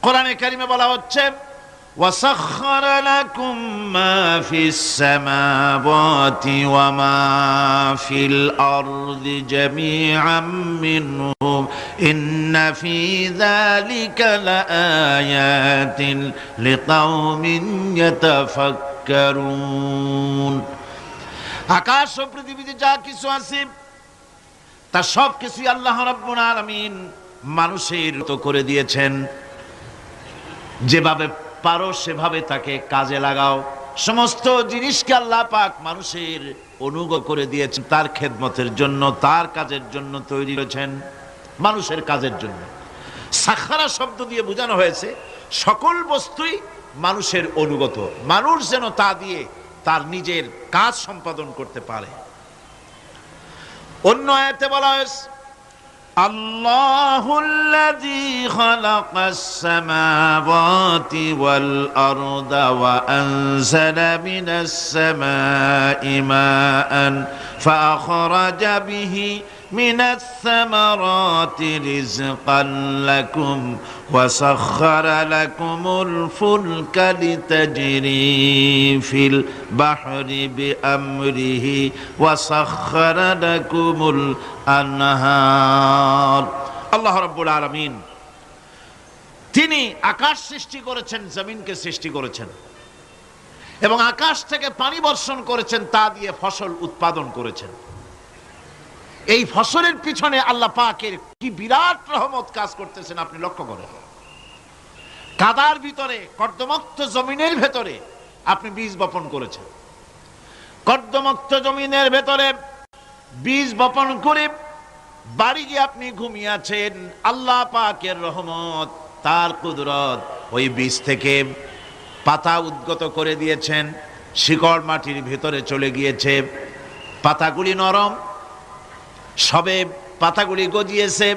কোরআনে কারিমে বলা হচ্ছে وَسَخَّرَ لَكُم مَّا فِي السَّمَاوَاتِ وَمَا فِي الْأَرْضِ جَمِيعًا مِّنْهُ إِنَّ فِي ذَلِكَ لَآيَاتٍ لِقَوْمٍ يَتَفَكَّرُونَ। আকাশ ও পৃথিবীতে যা কিছু আছে তা সব কিছুই আল্লাহ রাব্বুল আলামিন মানুষের তো করে দিয়েছেন। যেভাবে পারো সেভাবে তাকে কাজে লাগাও। সমস্ত জিনিসকে আল্লাহ পাক মানুষের অনুগ্রহ করে দিয়েছেন, তার খেদমতের জন্য, তার কাজের জন্য তৈরি করেছেন, মানুষের কাজের জন্য। সাখারা শব্দ দিয়ে বোঝানো হয়েছে সকল বস্তুই মানুষের অনুগত, মানুষ যেন তা দিয়ে তার নিজের কাজ সম্পাদন করতে পারে। অন্য আয়াতে বলা হয়েছে আল্লাহুল্লাযী খালাকাস সামাওয়াতি ওয়াল আরদা ওয়া আনজালা মিনাস সামাই মাআন ফাআখরাজা বিহি মিনাস সামারাতি রিজকান লাকুম ওয়া সাখখারা লাকুমুল ফুলকা লিতাজরি ফিল বাহরি বিআমরিহি ওয়া সাখখারা লাকুমুল আনহার। আল্লাহ রাব্বুল আলামিন তিনি আকাশ সৃষ্টি করেছেন, জমিনকে সৃষ্টি করেছেন এবং আকাশ থেকে পানি বর্ষণ করেছেন, তা দিয়ে ফসল উৎপাদন করেছেন। এই ফসলের পিছনে আল্লাহ পাকের কি বিরাট রহমত কাজ করতেছেন আপনি লক্ষ্য করেন। কাদার ভিতরে, কর্দমাক্ত জমিনের ভেতরে আপনি বীজ বপন করেছেন। কর্দমাক্ত জমিনের ভেতরে বীজ বপন করে বাড়ি গিয়ে আপনি ঘুমিয়ে আছেন। আল্লাহ পাকের রহমত, তার কুদরত, ওই বীজ থেকে পাতা উদ্গত করে দিয়েছেন, শিকড় মাটির ভেতরে চলে গিয়েছে, পাতাগুলি নরম, সবে পাতাগুলি গজিয়েছে,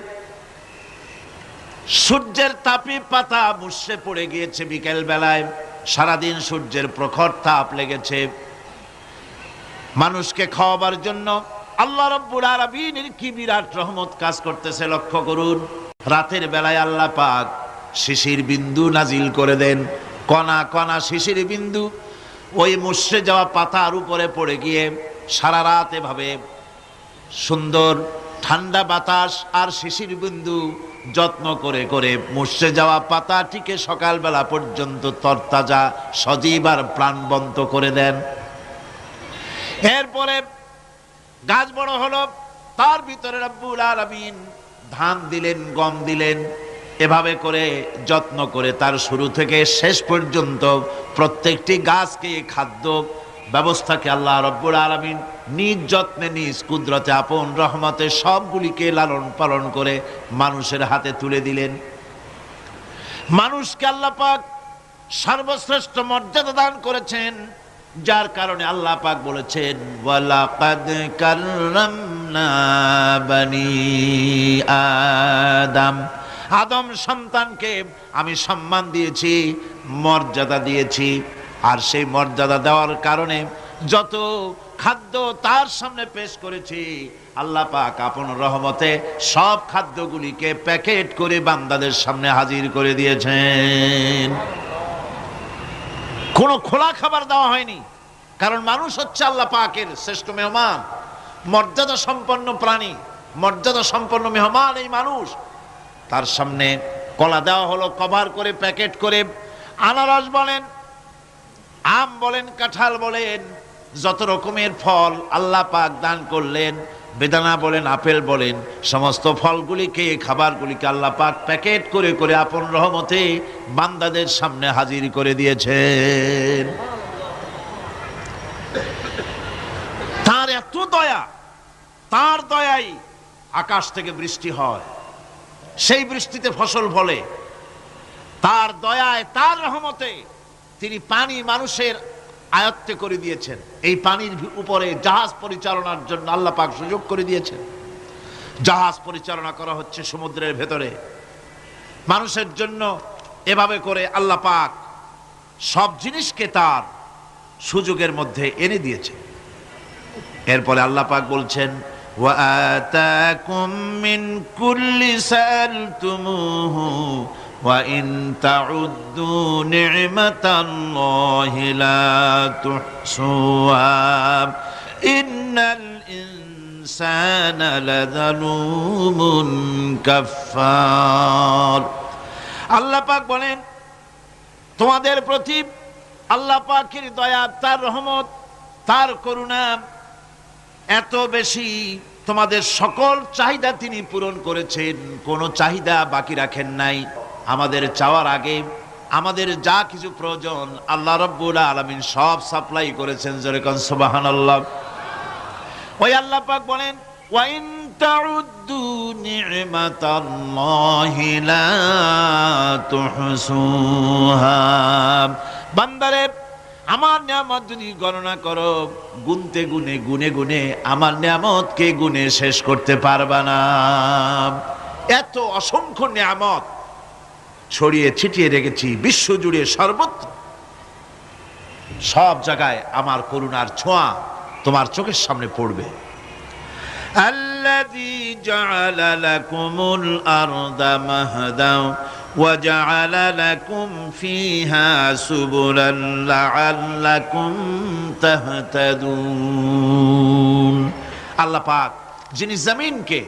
সূর্যের তাপে পাতা মুষড়ে পড়ে গিয়েছে বিকেল বেলায়, সারাদিন সূর্যের প্রখর তাপ লেগেছে। মানুষকে খাওয়াবার জন্য আল্লাহ রাব্বুল আলামিনের কি বিরাট রহমত কাজ করতেছে লক্ষ্য করুন। রাতের বেলায় আল্লাহ পাক শিশির বিন্দু নাজিল করে দেন, কণা কণা শিশির বিন্দু ওই মুষড়ে যাওয়া পাতার উপরে পড়ে গিয়ে সারা রাত এভাবে সুন্দর ঠান্ডা বাতাস আর শিশির বিন্দু যত্ন করে করে মুষড়ে যাওয়া পাতাটিকে সকালবেলা পর্যন্ত তরতাজা, সজীব আর প্রাণবন্ত করে দেন। এরপরে গাছ বড় হলো, তার ভিতরে রব্বুল আলামিন ধান দিলেন, গম দিলেন, এভাবে করে যত্ন করে তার শুরু থেকে শেষ পর্যন্ত প্রত্যেকটি গাছকে খাদ্য ব্যবস্থাকে আল্লাহ রব্বুল আলামিন নিজ যত্নে, নিজ কুদরতে, আপন রহমতে সবগুলিকে লালন পালন করে মানুষের হাতে তুলে দিলেন। মানুষকে আল্লাহ পাক সর্বশ্রেষ্ঠ মর্যাদা দান করেছেন, যার কারণে আল্লাহ পাক বলেছেন ওয়ালাকাদ কাররামনা বানি আদম, আদম সন্তানকে আমি সম্মান দিয়েছি, মর্যাদা দিয়েছি। আর সেই মর্যাদা দেওয়ার কারণে যত খাদ্য তার সামনে পেশ করেছি, আল্লাহ পাক আপন রহমতে সব খাদ্যগুলিকে প্যাকেট করে বান্দাদের সামনে হাজির করে দিয়েছেন। কোনো খোলা খাবার দেওয়া হয়নি, কারণ মানুষ হচ্ছে আল্লাহ পাকের শ্রেষ্ঠ মেহমান, মর্যাদা সম্পন্ন প্রাণী, মর্যাদা সম্পন্ন মেহমান এই মানুষ। তার সামনে কলা দেওয়া হলো কভার করে, প্যাকেট করে। আনারস বলেন, আম বলেন, কাঁঠাল বলেন, যত রকমের ফল আল্লাহ পাক দান করলেন, বেদানা বলেন, আপেল বলেন, সমস্ত ফলগুলিকে, খাবারগুলিকে আল্লাহ পাক প্যাকেট করে করে আপন রহমতে বান্দাদের সামনে হাজির করে দিয়েছেন। তার এত দয়া, তার দয়াই আকাশ থেকে বৃষ্টি হয়, সেই বৃষ্টিতে ফসল ফলে। তার দয়ায়, তার রহমতে তিনি পানি মানুষের আয়ত্তে করে দিয়েছেন। এই পানির উপরে জাহাজ পরিচালনার জন্য আল্লাহ পাক সুযোগ করে দিয়েছেন। জাহাজ পরিচালনা করা হচ্ছে সমুদ্রের ভেতরে মানুষের জন্য। এভাবে করে আল্লাহ পাক সব জিনিসকে তার সুযোগের মধ্যে এনে দিয়েছে। এরপরে আল্লাহ পাক বলছেন ওয়া আতাকুম মিন কুল্লি সালতুমুহু وَإِن تَعُدُّوا نِعْمَةَ اللَّهِ لَا تُحْصُوهَا إِنَّ الْإِنسَانَ لَظَلُومٌ كَفَّارٌ। আল্লাহ পাক বলেন, তোমাদের প্রতি আল্লাহ পাকের দয়া, তার রহমত, তার করুণা এত বেশি, তোমাদের সকল চাহিদা তিনি পূরণ করেছেন, কোনো চাহিদা বাকি রাখেন নাই। আমাদের চাওয়ার আগে আমাদের যা কিছু প্রয়োজন আল্লাহ রাব্বুল আলামিন সব সাপ্লাই করেছেন। যেরকম সুবহানাল্লাহ। ওই আল্লাহ পাক বলেন, ওয়া ইন তাউদ্দু নি'মাতাল্লাহি লা তুহসুহা। বান্দারে, আমার নিয়ামত যদি গণনা করো, গুনতে গুনে গুনে গুনে আমার নিয়ামতকে গুনে শেষ করতে পারবা না। এত অসংখ্য নিয়ামত ছড়িয়ে ছিটিয়ে রেখেছি বিশ্ব জুড়ে, সর্বত্র সব জায়গায় আমার করুণার ছোঁয়া তোমার চোখের সামনে পড়বে। আল্লাযী জাআলা লাকুমুল আরদা মাহদা ওয়া জাআলা লাকুম ফিহা সুবুলান লাআল্লাকুম তাহতাদুন। আল্লাহ পাক যিনি জমিনকে,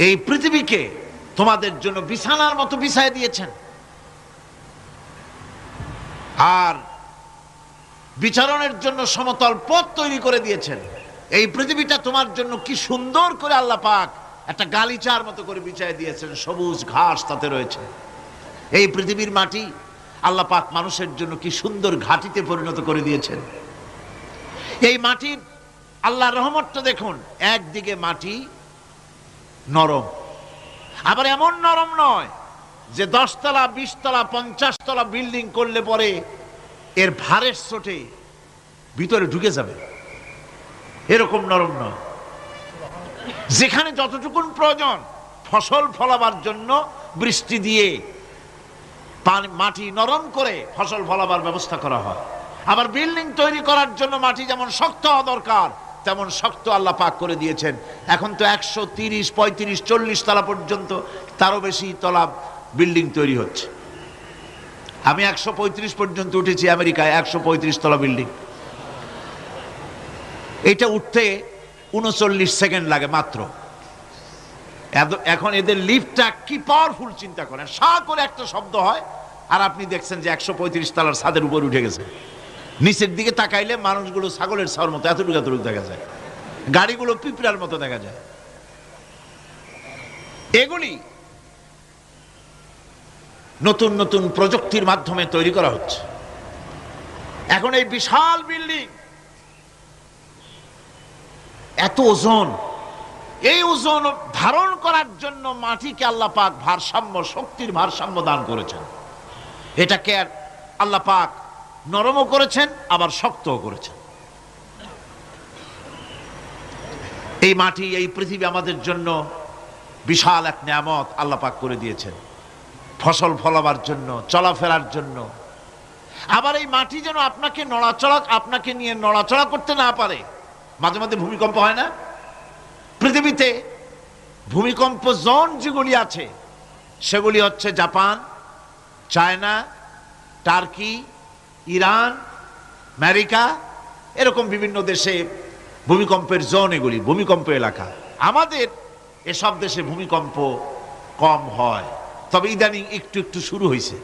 এই পৃথিবীকে তোমাদের জন্য বিছানার মতো বিছায় দিয়েছেন, আর বিচরণের জন্য সমতল পথ তৈরি করে দিয়েছেন। এই পৃথিবীটা তোমার জন্য কি সুন্দর করে আল্লাহ পাক একটা গালিচার মতো করে বিছায় দিয়েছেন, সবুজ ঘাস তাতে রয়েছে। এই পৃথিবীর মাটি আল্লাহ পাক মানুষের জন্য কি সুন্দর ঘাটিতে পরিণত করে দিয়েছেন। এই মাটির আল্লাহর রহমতটা দেখুন, একদিকে মাটি নরম, আবার এমন নরম নয় যে 10 তলা 20 তলা 50 তলা বিল্ডিং করলে পরে এর ভারের চোটে ভিতরে ঢুকে যাবে, এরকম নরম নয়। যেখানে যতটুকুন প্রয়োজন ফসল ফলাবার জন্য বৃষ্টি দিয়ে মাটি নরম করে ফসল ফলাবার ব্যবস্থা করা হয়। আবার বিল্ডিং তৈরি করার জন্য মাটি যেমন শক্ত হওয়া দরকার তেমন শক্ত আল্লাহ পাক করে দিয়েছেন। এখন তো 130, 35, 40 তলা পর্যন্ত, তারও বেশি তলা বিল্ডিং তৈরি হচ্ছে। আমি 135 পর্যন্ত উঠেছি আমেরিকায়, 135 তলা বিল্ডিং। এটা উঠতে 39 সেকেন্ড লাগে মাত্র। এখন এদের লিফটটা কি পাওয়ারফুল চিন্তা করেন, সা করে একটা শব্দ হয় আর আপনি দেখছেন যে 135 তলার ছাদের উপর উঠে গেছে। নিচের দিকে তাকাইলে মানুষগুলো ছাগলের ছাওয়ার মতো এতটুকু এতটুকু দেখা যায়, গাড়িগুলো পিঁপড়ার মতো দেখা যায়। এগুলি নতুন নতুন প্রযুক্তির মাধ্যমে তৈরি করা হচ্ছে। এখন এই বিশাল বিল্ডিং, এত ওজন, এই ওজন ধারণ করার জন্য মাটিকে আল্লাহ পাক ভারসাম্য, শক্তির ভারসাম্য দান করেছেন। এটাকে আল্লাহ পাক নরমও করেছেন আবার শক্তও করেছেন। এই মাটি, এই পৃথিবী আমাদের জন্য বিশাল এক নিয়ামত আল্লাহ পাক করে দিয়েছেন, ফসল ফলাবার জন্য, চলাফেরার জন্য। আবার এই মাটি যেন আপনাকে নিয়ে নড়াচড়া করতে না পারে। মাঝে মাঝে ভূমিকম্প হয় না? পৃথিবীতে ভূমিকম্প জোন যেগুলি আছে সেগুলি হচ্ছে Japan, China, turkey, Iran, America, এরকম বিভিন্ন দেশে ভূমিকম্পের জোন, এগুলি ভূমিকম্প এলাকা। আমাদের এসব দেশে ভূমিকম্প কম হয়, তবে ইদানিং একটু একটু শুরু হয়েছে।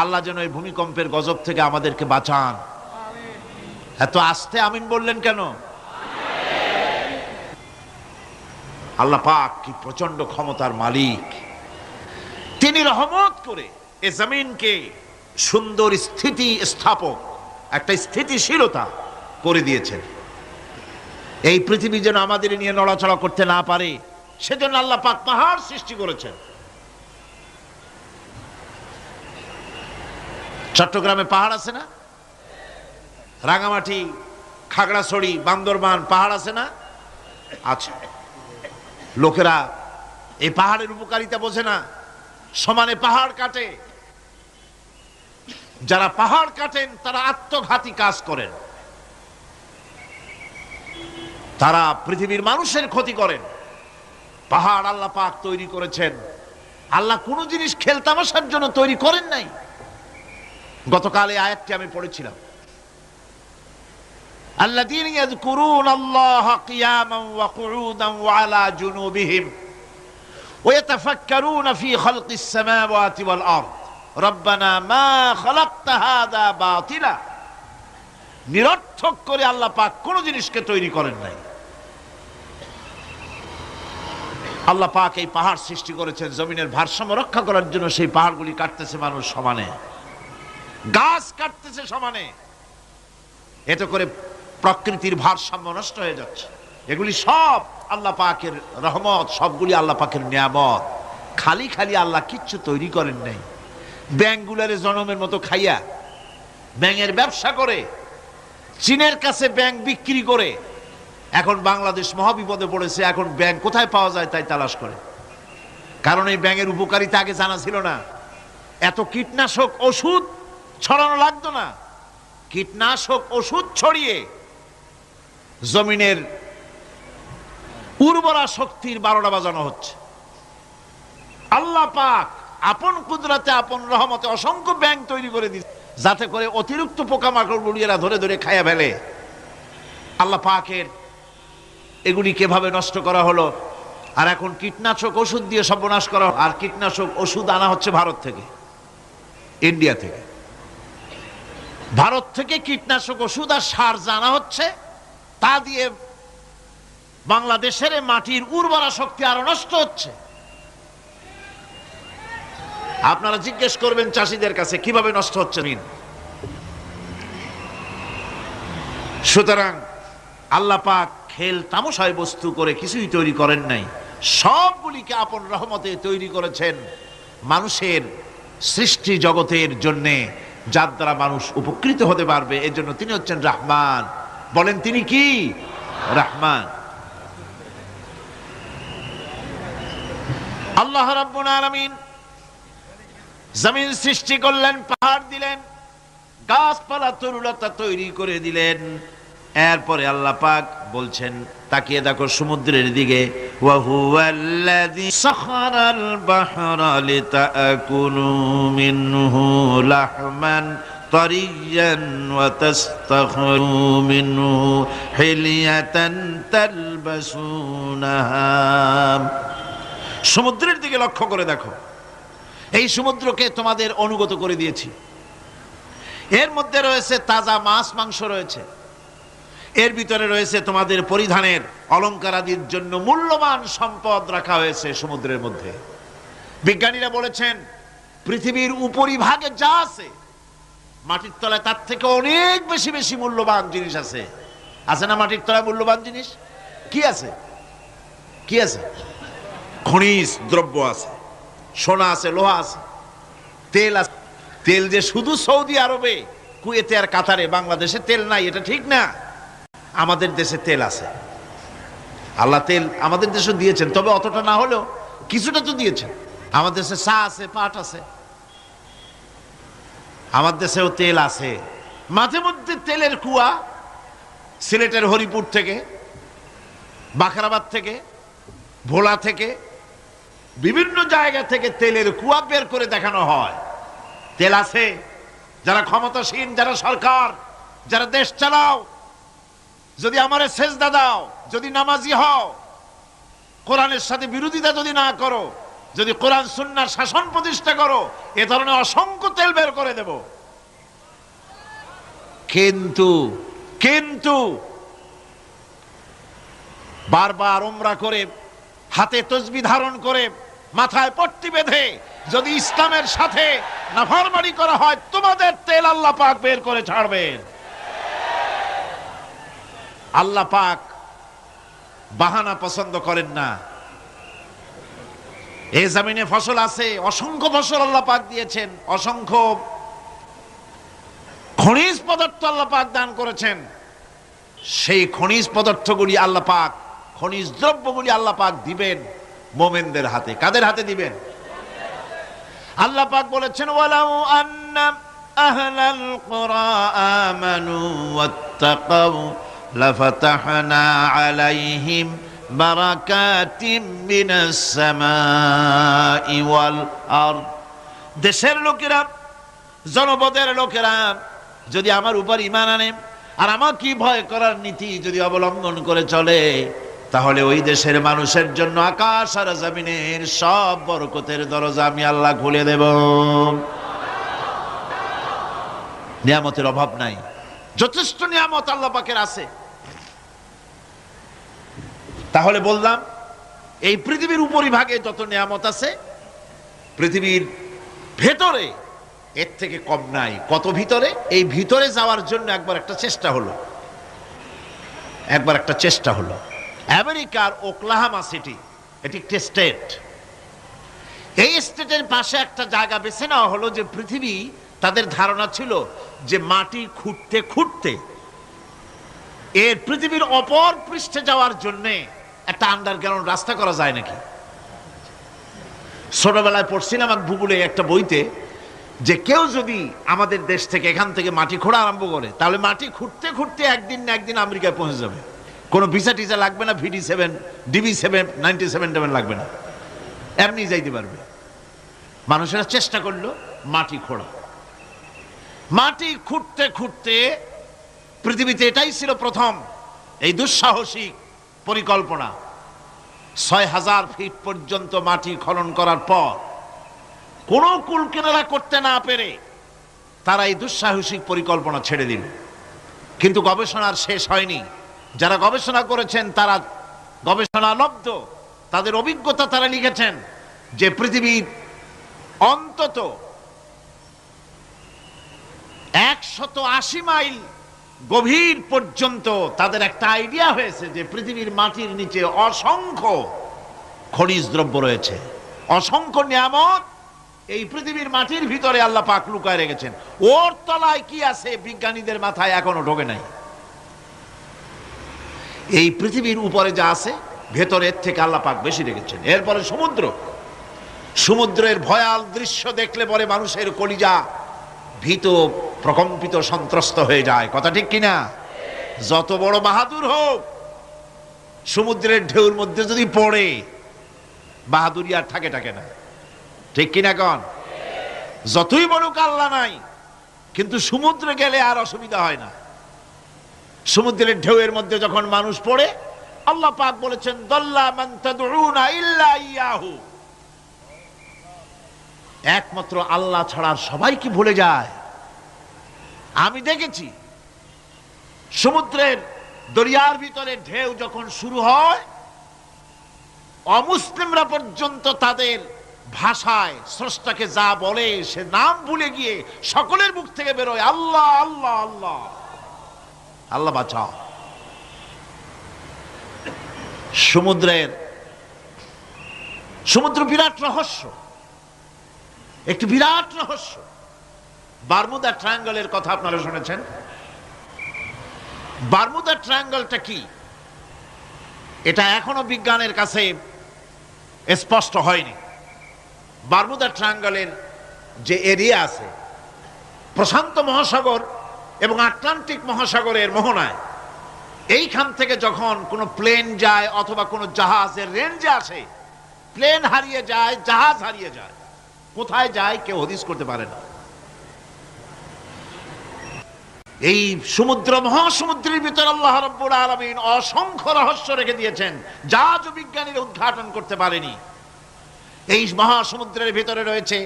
আল্লাহ যেন এই ভূমিকম্পের গজব থেকে আমাদেরকে বাঁচান। এত আস্তে আমিন বললেন কেন? আল্লাহ পাক কি প্রচন্ড ক্ষমতার মালিক। তিনি রহমত করে এ জমিনকে সুন্দর স্থিতি স্থাপক, একটা স্থিতিশীলতা করে দিয়েছেন। এই পৃথিবী যেন আমাদের নিয়ে নড়াচড়া করতে না পারে, সেজন্য আল্লাহ পাক পাহাড় সৃষ্টি করেছেন। চট্টগ্রামে পাহাড় আছে না? রাঙামাটি, খাগড়াছড়ি, বান্দরবান পাহাড় আছে না? আছে। লোকেরা এই পাহাড়ের উপকারিতা বোঝে না, সমানে পাহাড় কাটে। যারা পাহাড় কাটেন তারা আত্মঘাতী কাজ করেন, তারা পৃথিবীর মানুষের ক্ষতি করেন। পাহাড় আল্লাহ পাক তৈরি করেছেন আল্লাহ কোনো জিনিস খেলতামাশার জন্য তৈরি করেন নাই। গতকাল এই আয়াতটি আমি পড়েছিলাম, আল্লাযীনা ইয়াযকুরুনাল্লাহা কিয়ামান ওয়া কুউদান ওয়া আলা জুনুবিহিম ওয়া ইয়াতাফাক্কারুনা ফি খালকিস সামাওয়াতি ওয়াল আরদ রব্বানা মা খালাকতা হাযা বাতিলা। নিরর্থক করে আল্লাহ পাক কোন জিনিসকে তৈরি করেন নাই। আল্লাহ পাক এই পাহাড় সৃষ্টি করেছেন জমিনের ভারসাম্য রক্ষা করার জন্য। সেই পাহাড়গুলি কাটতেছে মানুষ সমানে, গাছ কাটতেছে সমানে, এতে করে প্রকৃতির ভারসাম্য নষ্ট হয়ে যাচ্ছে। এগুলি সব আল্লাহ পাকের রহমত, সবগুলি আল্লাহ পাকের নিয়ামত। খালি খালি আল্লাহ কিচ্ছু তৈরি করেন নাই। ব্যাঙগুলারে জনমের মতো খাইয়া ব্যাঙের ব্যবসা করে, চীনের কাছে ব্যাঙ বিক্রি করে এখন বাংলাদেশ মহাবিপদে পড়েছে। এখন ব্যাঙ কোথায় পাওয়া যায় তাই তালাশ করে, কারণ এই ব্যাঙের উপকারিতা আগে জানা ছিল না। এত কীটনাশক ওষুধ ছড়ানো লাগতো না। কীটনাশক ওষুধ ছড়িয়ে জমিনের উর্বরা শক্তির 12টা বাজানো হচ্ছে। আল্লাহ পাক আপন কুদরতে আপন রহমতে অসংখ্য ব্যাঙ তৈরি করে দিচ্ছে, যাতে করে অতিরিক্ত পোকামাকড় গুলিয়েরা ধরে ধরে খাইয়া ফেলে। আল্লাহ পাকের এগুলি কিভাবে নষ্ট করা হলো। আর এখন কীটনাশক ওষুধ দিয়ে সর্বনাশ করা। আর কীটনাশক ওষুধ আনা হচ্ছে ভারত থেকে, ইন্ডিয়া থেকে। ভারত থেকে কীটনাশক ওষুধ আর সার জানা হচ্ছে, তা দিয়ে বাংলাদেশের মাটির উর্বরা শক্তি আরো নষ্ট হচ্ছে। আপনারা জিজ্ঞেস করবেন চাষীদের কাছে কিভাবে নষ্ট হচ্ছে। সুতরাং আল্লাহ পাক খেল তামাশায় বস্তু করে কিছুই তৈরি করেন নাই, সবগুলিকে আপন রহমতে তৈরি করেছেন মানুষের সৃষ্টি জগতের জন্যে, যার দ্বারা মানুষ উপকৃত হতে পারবে। এই জন্য তিনি হচ্ছেন রহমান। বলেন তিনি কি? রহমান। আল্লাহ রাব্বুল আলামিন জমিন সৃষ্টি করলেন, পাহাড় দিলেন, গাছপালা তরুলতা তৈরি করে দিলেন। এরপরে আল্লাহ পাক বলছেন, তাকিয়ে দেখো সমুদ্রের দিকে, ওয়া হুয়াল্লাযী সাখারাল বাহরা লিতাকুলু মিনহু লাহমান তারিয়ান ওয়া তাস্তাখরু মিনহু হিলিয়াতান তালবাসুনাহা। সমুদ্রের দিকে লক্ষ্য করে দেখো, এই সমুদ্রকে তোমাদের অনুগত করে দিয়েছি। এর মধ্যে রয়েছে তাজা মাছ মাংস রয়েছে, এর ভিতরে রয়েছে তোমাদের পরিধানের অলংকার আদির জন্য মূল্যবান সম্পদ রাখা হয়েছে সমুদ্রের মধ্যে। বিজ্ঞানীরা বলেছেন পৃথিবীর উপরিভাগে যা আছে মাটির তলায় তার থেকে অনেক বেশি বেশি মূল্যবান জিনিস আছে। আছে না মাটির তলায় মূল্যবান জিনিস? কি আছে? কি আছে? খনিজ দ্রব্য আছে, সোনা আছে, লোহা আছে, তেল আছে। তেল যে শুধু সৌদি আরবে, কুয়েতে আর কাতারে, বাংলাদেশে তেল নাই এটা ঠিক না। আমাদের দেশে তেল আছে। আল্লাহ তেল আমাদের দেশে দিয়েছেন, তবে অতটা না হলেও কিছুটা তো দিয়েছেন। আমাদের দেশে চা আছে, পাট আছে, আমার দেশেও তেল আছে। মাঝে মধ্যে তেলের কুয়া সিলেটের হরিপুর থেকে, বাখরাবাদ থেকে, ভোলা থেকে, বিভিন্ন জায়গা থেকে তেলের কুয়া বের করে দেখানো হয়। তেল আছে। যারা ক্ষমতাসীন, যারা সরকার, যারা দেশ চালাও, যদি আমারে সেজদা দাও, যদি নামাজি হও, কোরআনের সাথে বিরোধিতা যদি না করো, যদি কোরআন সুন্নাহর শাসন প্রতিষ্ঠা করো, এ ধরনের অসংখ্য তেল বের করে দেব। কিন্তু বারবার উমরা করে, হাতে তসবিহ ধারণ করে, মাথায় পট্টি বেঁধে যদি ইসলামের সাথে নাফরমানি করা হয়, তোমাদের তেল আল্লাহ পাক বের করে ছাড়বেন। আল্লাহ পাক বাহানা পছন্দ করেন না। এই জমিনে ফসল আছে, অসংখ্য ফসল আল্লাহ পাক দিয়েছেন, অসংখ্য খনিজ পদার্থ আল্লাহ পাক দান করেছেন। সেই খনিজ পদার্থগুলি আল্লাহ পাক, খনিজ দ্রব্যগুলি আল্লাহ পাক দিবেন মুমিনদের হাতে। কাদের হাতে দিবেন? আল্লাহ পাক বলেছেন, ওয়ালাউ আন্না আহলাল কুরা আমানু ওয়াত্তাকাউ লাফাতাহনা আলাইহিম বারাকাতিম মিনাস সামাই ওয়াল আরদ। দেশের লোকেরা, জনপদের লোকেরা যদি আমার উপর ঈমান আনে আর আমার কি ভয় করার নীতি যদি অবলম্বন করে চলে, তাহলে ওই দেশের মানুষের জন্য আকাশ আর জমিনের সব বরকতের দরজা আমি আল্লাহ খুলে দেব। নিয়ামতের অভাব নাই, যথেষ্ট নিয়ামত আল্লাহ পাকের আছে। তাহলে বললাম এই পৃথিবীর উপরিভাগে যত নিয়ামত আছে, পৃথিবীর ভেতরে এর থেকে কম নাই। কত ভিতরে? এই ভিতরে যাওয়ার জন্য একবার একটা চেষ্টা হলো। আমেরিকার ওকলাহামা সিটি, এটি একটি স্টেট। এই স্টেটের পাশে একটা জায়গা বেছে নেওয়া হলো, যে পৃথিবী, তাদের ধারণা ছিল যে মাটি খুঁড়তে খুঁড়তে এর পৃথিবীর অপর পৃষ্ঠে যাওয়ার জন্য একটা আন্ডারগ্রাউন্ড রাস্তা করা যায় নাকি। ছোটবেলায় পড়ছিলাম এক ভূগোলে একটা বইতে, যে কেউ যদি আমাদের দেশ থেকে এখান থেকে মাটি খোঁড়া আরম্ভ করে, তাহলে মাটি খুঁড়তে খুঁড়তে একদিন না একদিন আমেরিকায় পৌঁছে যাবে। কোনো ভিসা টিসা লাগবে না, VD7 DB7 97 লাগবে না, এমনি যাইতে পারবে। মানুষেরা চেষ্টা করলো মাটি খোঁড়া। মাটি খুঁড়তে খুঁড়তে পৃথিবীতে এটাই ছিল প্রথম এই দুঃসাহসিক পরিকল্পনা। 6000 ফিট পর্যন্ত মাটি খনন করার পর কোনো কুল কিনারা করতে না পেরে তারা এই দুঃসাহসিক পরিকল্পনা ছেড়ে দিল। কিন্তু গবেষণার শেষ হয়নি। যারা গবেষণা করেছেন তারা গবেষণালব্ধ, তাদের অভিজ্ঞতা তারা লিখেছেন যে পৃথিবীর অন্তত 180 মাইল গভীর পর্যন্ত তাদের একটা আইডিয়া হয়েছে যে পৃথিবীর মাটির নিচে অসংখ্য খনিজ দ্রব্য রয়েছে, অসংখ্য নিয়ামত এই পৃথিবীর মাটির ভিতরে আল্লাহ পাক লুকায় রেখেছেন। ওর তলায় কি আছে বিজ্ঞানীদের মাথায় এখনো ঢোকে নাই। এই পৃথিবীর উপরে যা আছে ভেতরের থেকে আল্লাহ পাক বেশি রেখেছেন। এরপরে সমুদ্রের ভয়াল দৃশ্য দেখলে পরে মানুষের কলিজা ভীত, প্রকম্পিত, সন্ত্রস্ত হয়ে যায়। কথা ঠিক কিনা? যত বড় বাহাদুর হোক, সমুদ্রের ঢেউর মধ্যে যদি পড়ে, বাহাদুরি আর থাকে না। ঠিক কিনা কন? যতই বড় কাল্লা নাই, কিন্তু সমুদ্রে গেলে আর অসুবিধা হয় না। সমুদ্রের ঢেউয়ের মধ্যে যখন মানুষ পড়ে, আল্লাহ পাক বলেছেন দাল্লা মান তাদউনা ইল্লা ইয়াহু, একমাত্র আল্লাহ ছাড়া সবাই কি ভুলে যায়। আমি দেখেছি সমুদ্রের দরিয়ার ভিতরে ঢেউ যখন শুরু হয়, অমুসলিমরা পর্যন্ত তাদের ভাষায় স্রষ্টাকে যা বলে সে নাম ভুলে গিয়ে সকলের মুখ থেকে বেরোয় আল্লাহ আল্লাহ আল্লাহ, আল্লাহ বাঁচাও। সমুদ্র বিরাট রহস্য, একটি বিরাট রহস্য। বারমুদা ট্রায়াঙ্গলের কথা আপনারা শুনেছেন। বারমুদা ট্রায়াঙ্গলটা কি, এটা এখনো বিজ্ঞানের কাছে স্পষ্ট হয়নি। বারমুদা ট্রায়াঙ্গলের যে এরিয়া আছে, প্রশান্ত মহাসাগর এবং আটলান্টিক মহাসাগরের মোহনায়, এইখান থেকে যখন কোনো প্লেন যায় অথবা কোনো জাহাজের রেঞ্জে আসে, প্লেন হারিয়ে যায়, জাহাজ হারিয়ে যায়, কোথায় যায় কেউ হদিস করতে পারে না। এই সমুদ্র, মহাসমুদ্রের ভিতর আল্লাহ রাব্বুল আলামিন অসংখ্য রহস্য রেখে দিয়েছেন, যা বিজ্ঞানীরা উদ্ঘাটন করতে পারেনি। এই মহাসমুদ্রের ভিতরে রয়েছে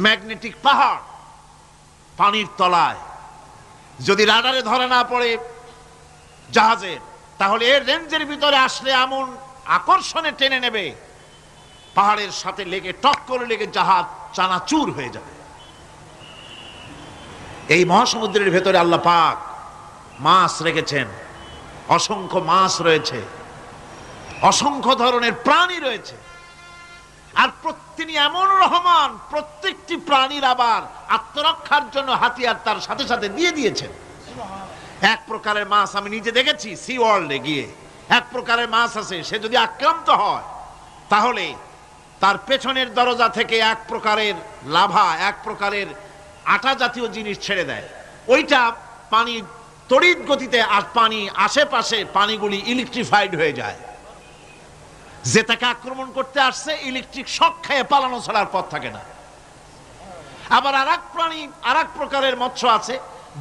ম্যাগনেটিক পাহাড় পানির তলায়। যদি রাডারে ধরা না পড়ে জাহাজের, তাহলে এর রেঞ্জের ভিতরে আসলে এমন আকর্ষণে টেনে নেবে, পাহাড়ের সাথে লেগে টক করে লেগে জাহাজ চানাচুর হয়ে যাবে। এই মহাসমুদ্রের ভেতরে আল্লাহ পাক মাছ রেখেছেন, অসংখ্য মাছ রয়েছে, অসংখ্য ধরনের প্রাণী রয়েছে। আর তিনি এমন রহমান, প্রত্যেকটি প্রাণীর আবার আত্মরক্ষার জন্য হাতিয়ার তার সাথে সাথে দিয়ে দিয়েছেন। এক প্রকারের মাছ আমি নিজে দেখেছি সি ওয়ার্ল্ডে গিয়ে, এক প্রকারের মাছ আছে, সে যদি আক্রান্ত হয় তাহলে তার পেছনের দরজা থেকে এক প্রকারের লাভা, এক প্রকারের আটা জাতীয় জিনিস ছেড়ে দেয়। ওইটা পানি তড়িৎ গতিতে, আর পানি আশেপাশে পানিগুলি ইলেকট্রিফাইড হয়ে যায়, যে তাকে আক্রমণ করতে আসছে ইলেকট্রিক শক খেয়ে পালানো ছাড়ার পথ থাকে না। আবার আরেক প্রাণী, আরেক প্রকারের মৎস্য আছে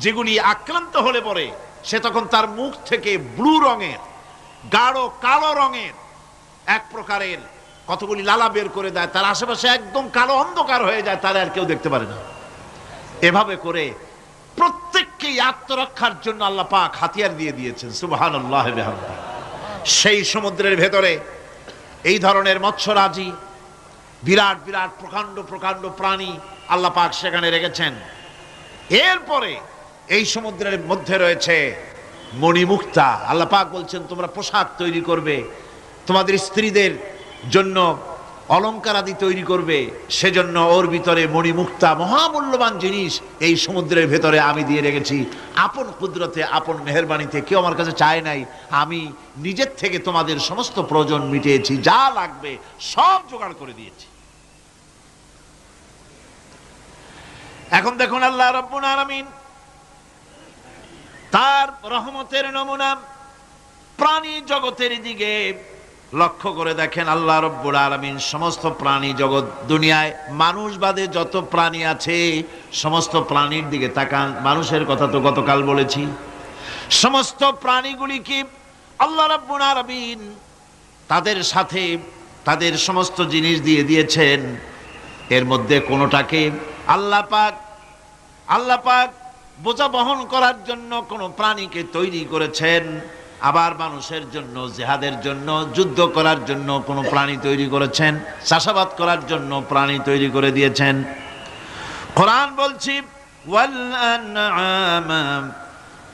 যেগুলি আক্রান্ত হলে পরে সে তখন তার মুখ থেকে ব্লু রঙের, গাঢ় কালো রঙের এক প্রকারের কতগুলি লালা বের করে দেয়, তার আশেপাশে একদম কালো অন্ধকার হয়ে যায়, তারা আর কেউ দেখতে পারে না। এভাবে করে প্রত্যেককেই আত্মরক্ষার জন্য আল্লাহ পাক হাতিয়ার দিয়ে দিয়েছেন। সুবহানাল্লাহ বিহামদিহি। সেই সমুদ্রের ভেতরে এই ধরনের মৎস্যরাজি, বিরাট বিরাট প্রকাণ্ড প্রকাণ্ড প্রাণী আল্লাহ পাক সেখানে রেখেছেন। এরপরে এই সমুদ্রের মধ্যে রয়েছে মণিমুক্তা। আল্লাহ পাক বলছেন তোমরা পোশাক তৈরি করবে, তোমাদের স্ত্রীদের জন্য অলংকার আদি তৈরি করবে, সেজন্য ওর ভিতরে মণিমুক্তা মহামূল্যবান জিনিস এই সমুদ্রের ভেতরে আমি দিয়ে রেখেছি। আপন কুদরতে, আপন মেহেরবানিতে, কেউ আমার কাছে চায় নাই, আমি নিজের থেকে তোমাদের সমস্ত প্রয়োজন মিটিয়েছি, যা লাগবে সব জোগাড় করে দিয়েছি। এখন দেখুন আল্লাহ রাব্বুল আলামিন তার রহমতের নমুনা প্রাণী জগতের দিকে লক্ষ্য করে দেখেন। আল্লাহ রাব্বুল আলামিন সমস্ত প্রাণী জগৎ, দুনিয়ায় মানুষ বাদে যত প্রাণী আছে সমস্ত প্রাণীর দিকে তাকান। মানুষের কথা তো গতকাল বলেছি। সমস্ত প্রাণীগুলিকে আল্লাহ রাব্বুল আলামিন তাদের সাথে তাদের সমস্ত জিনিস দিয়ে দিয়েছেন। এর মধ্যে কোনোটাকে আল্লাহ পাক বোঝা বহন করার জন্য কোনো প্রাণীকে তৈরি করেছেন, আবার মানুষের জন্য, জিহাদের জন্য, যুদ্ধ করার জন্য কোনো প্রাণী তৈরি করেছেন, চাষাবাদ করার জন্য প্রাণী তৈরি করে দিয়েছেন। কোরআন বলছি ওয়াল আনআমা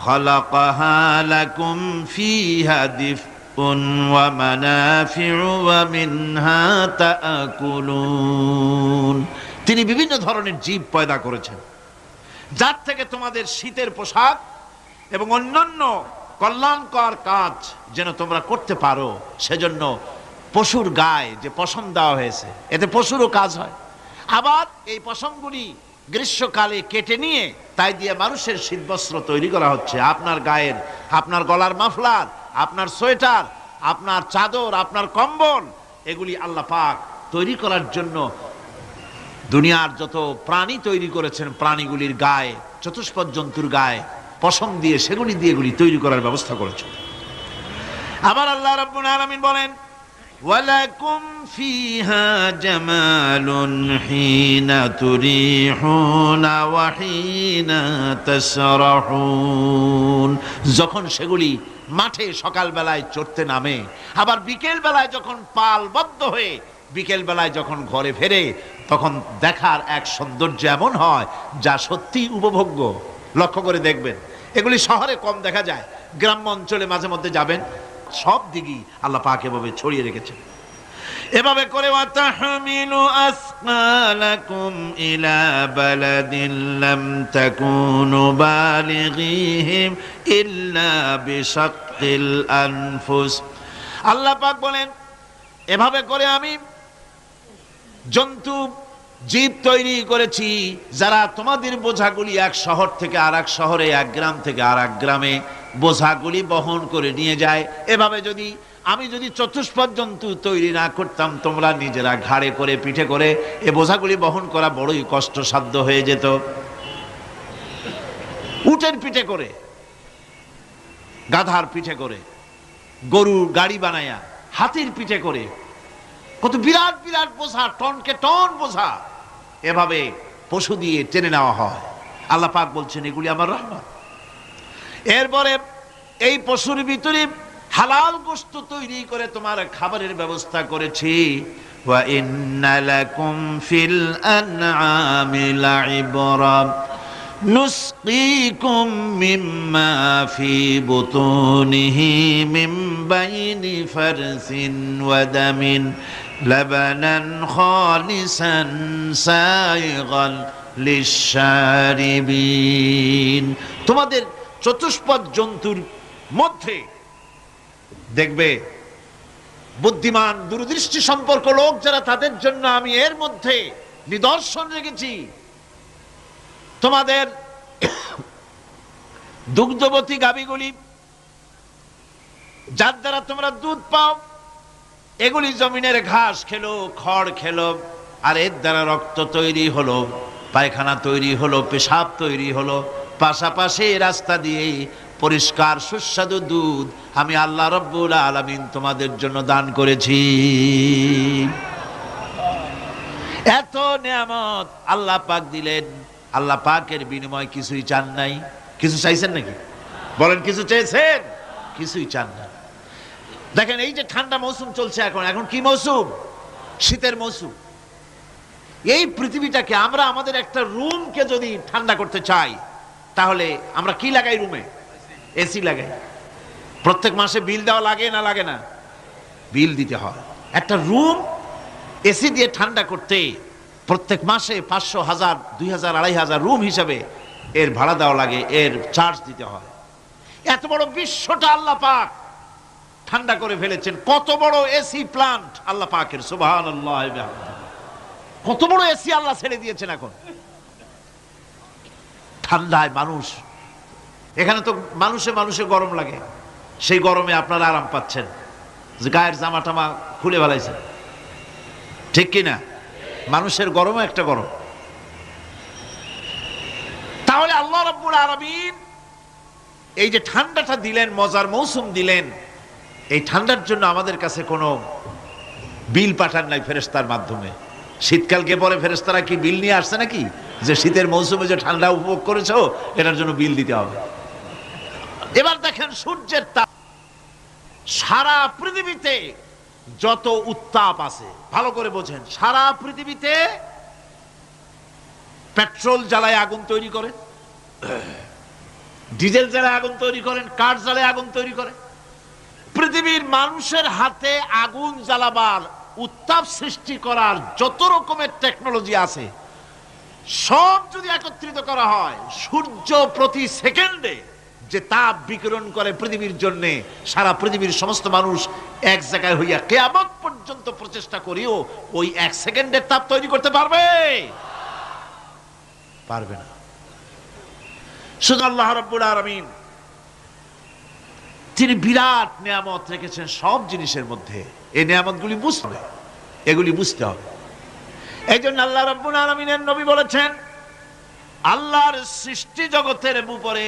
খালাকাহা লাকুম ফিহা দিফউন ওয়া মানাফিউ ওয়া মিনহা তাআকুলুন। তিনি বিভিন্ন ধরনের জীব পয়দা করেছেন, যার থেকে তোমাদের শীতের পোশাক এবং অন্যান্য কল্যাণকর কাজ যেন তোমরা করতে পারো, সেজন্য পশুর গায়ে যে পশম দেওয়া হয়েছে, এতে পশুরও কাজ হয়। আবার এই পশমগুলি গ্রীষ্মকালে কেটে নিয়ে তাই দিয়ে মানুষের শীতবস্ত্র তৈরি করা হচ্ছে। আপনার গায়ের, আপনার গলার মাফলার, আপনার সোয়েটার, আপনার চাদর, আপনার কম্বল, এগুলি আল্লাহ পাক তৈরি করার জন্য দুনিয়ার যত প্রাণী তৈরি করেছেন, প্রাণীগুলির গায়ে, চতুষ্পদ জন্তুর গায়ে পশম দিয়ে, সেগুলি দিয়ে এগুলি তৈরি করার ব্যবস্থা করেছেন। আবার আল্লাহ রাব্বুল আলামিন বলেন ওয়ালাকুম ফিহা জামালুন হিনা তুরিহুনা ওয়া হিনা তাসরাহুন। যখন সেগুলি মাঠে সকালবেলায় চড়তে নামে, আবার বিকেল বেলায় যখন পালবদ্ধ হয়ে বিকেল বেলায় যখন ঘরে ফেরে, তখন দেখার এক সৌন্দর্য এমন হয় যা সত্যি উপভোগ্য। লক্ষ্য করে দেখবেন, এগুলি শহরে কম দেখা যায়, গ্রাম্য অঞ্চলে মাঝে মধ্যে যাবেন, সব দিকেই আল্লাহ পাক এভাবে ছড়িয়ে রেখেছেন। এভাবে করে ওয়াতাহমিলু আসকালাকুম ইলা বালাদিন লাম তাকুনু বালিগিহিম ইল্লা বিশাক্কিল আনফুস। আল্লাহ পাক বলেন এভাবে করে আমি জন্তু জীব তৈরি করেছি যারা তোমাদের বোঝাগুলি এক শহর থেকে আর এক শহরে, এক গ্রাম থেকে আর এক গ্রামে বোঝাগুলি বহন করে নিয়ে যায়। এভাবে আমি যদি চতুষ্পদ জন্তু তৈরি না করতাম, তোমরা নিজেরা ঘাড়ে করে, পিঠে করে এ বোঝাগুলি বহন করা বড়ই কষ্টসাধ্য হয়ে যেত। উটের পিঠে করে, গাধার পিঠে করে, গরুর গাড়ি বানায়া, হাতির পিঠে করে, কত বিরাট বিরাট বোঝা, টনকে টন বোঝা এভাবে পশু দিয়ে টেনে নেওয়া হয়। আল্লাহ পাক বলছেন এগুলি আমার রহমত। এরপরে এই পশুর ভিতরে হালাল গোশত তৈরি করে তোমার খাবারের ব্যবস্থা করেছি। ওয়া ইন্না লাকুম ফিল আনআমি লাইবরা নুসকিকুম মিম্মা ফি বুতুনিহি মিন বাইনি ফারসিন ওয়া দামিন লাবানান খালিসান সাইগান লিশশারিবিন। তোমাদের চতুষ্পদ জন্তুর মধ্যে দেখবে বুদ্ধিমান, দূরদৃষ্টি সম্পর্ক লোক যারা, তাদের জন্য আমি এর মধ্যে নিদর্শন রেখেছি। তোমাদের দুগ্ধবতী গাভীগুলি, যার দ্বারা তোমরা দুধ পাও, এগুলি জমিনের ঘাস খেলো, খড় খেলো, আর এর দ্বারা রক্ত তৈরি হলো, পায়খানা তৈরি হলো, পেশাব তৈরি হলো। পাশাপাশি রাস্তা দিয়ে পরিষ্কার সুস্বাদু দুধ আমি আল্লাহ রাব্বুল আলামিন তোমাদের জন্য দান করেছি। এত নিয়ামত আল্লাহ পাক দিলেন, আল্লাহ পাকের বিনিময় কিছুই চান নাই। কিছু চাইছেন নাকি? বলেন, কিছু চেয়েছেন? কিছুই চান না। দেখেন, এই যে ঠান্ডা মৌসুম চলছে, এখন কি মৌসুম? শীতের মৌসুম। এই পৃথিবীটাকে আমরা আমাদের একটা রুমকে যদি ঠান্ডা করতে চাই, তাহলে আমরা কি লাগাই? রুমে এসি লাগাই। প্রত্যেক মাসে বিল দেওয়া লাগে না লাগে না? বিল দিতে হয়। একটা রুম এসি দিয়ে ঠান্ডা করতে প্রত্যেক মাসে 500, 1000, 2000, 2500 রুম হিসাবে এর ভাড়া দেওয়া লাগে, এর চার্জ দিতে হয়। এত বড় বিশ্বটা আল্লাহ পাক ঠান্ডা করে ফেলেছেন। কত বড় এসি প্লান্ট আল্লাহ পাকের, সুবহানাল্লাহ। কত বড় এসি আল্লাহ ছেড়ে দিয়েছেন। এখন ঠান্ডায় মানুষ, এখানে তো মানুষে গরম লাগে, সেই গরমে আপনারা আরাম পাচ্ছেন, যে গায়ের জামা টামা খুলে ফেলাইছেন, ঠিক কিনা? মানুষের গরমও একটা গরম। তাহলে আল্লাহ রাব্বুল আলামিন এই যে ঠান্ডাটা দিলেন, মজার মৌসুম দিলেন, এই ঠান্ডার জন্য আমাদের কাছে কোনো বিল পাঠান নাই ফেরেশতার মাধ্যমে। শীতকালকে পরে ফেরেশতারা কি বিল নিয়ে আসছে নাকি, যে শীতের মৌসুমে যে ঠান্ডা উপভোগ করেছো এটার জন্য বিল দিতে হবে? এবার দেখেন সূর্যের তাপ। সারা পৃথিবীতে যত উত্তাপ আছে, ভালো করে বোঝেন, সারা পৃথিবীতে পেট্রোল জ্বালায় আগুন তৈরি করে, ডিজেল জ্বালায় আগুন তৈরি করেন, কাঠ জ্বালায় আগুন তৈরি করে। পৃথিবীর মানুষের হাতে আগুন জ্বালাবার, উত্তাপ সৃষ্টি করার যত রকমের টেকনোলজি আছে, সব যদি একত্রিত করা হয়, সূর্য প্রতি সেকেন্ডে যে তাপ বিকিরণ করে পৃথিবীর জন্য, সারা পৃথিবীর সমস্ত মানুষ এক জায়গায় হইয়া কিয়ামত পর্যন্ত প্রচেষ্টা করিও ওই 1 সেকেন্ডের তাপ তৈরি করতে পারবে? পারবে না। শুধু আল্লাহ রাব্বুল আলামিন তিনি বিরাট নিয়ামত রেখেছেন সব জিনিসের মধ্যে। এই নিয়ামতগুলি বুঝতে হবে, এগুলি বুঝতে হবে। এই জন্য আল্লাহ রাব্বুল আলামিনের নবী বলেছেন, আল্লাহর সৃষ্টি জগতের উপরে,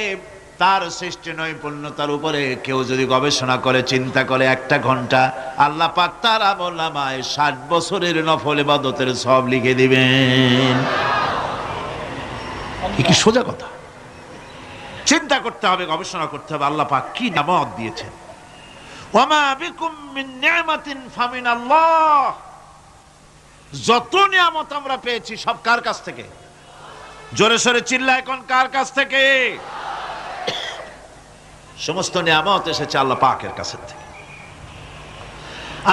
তার সৃষ্টি নৈপুণ্যতার উপরে কেউ যদি গবেষণা করে, চিন্তা করে 1 ঘন্টা, আল্লাহ পাক তার আমলনামায় 60 বছরের নফল ইবাদতের সওয়াব লিখে দিবেন। কি সোজা কথা। চিন্তা করতে হবে, গবেষণা করতে হবে আল্লাহ পাক কি নিয়ামত দিয়েছেন। ওয়ামা বিকুম মিন নি'মাতিন ফামিনাল্লাহ। যত নিয়ামত আমরা পেয়েছি সব কার কাছ থেকে? জোরে সোরে চিল্লায় কোন, কার কাছ থেকে? সমস্ত নিয়ামত এসেছে আল্লাহ পাকের কাছ থেকে।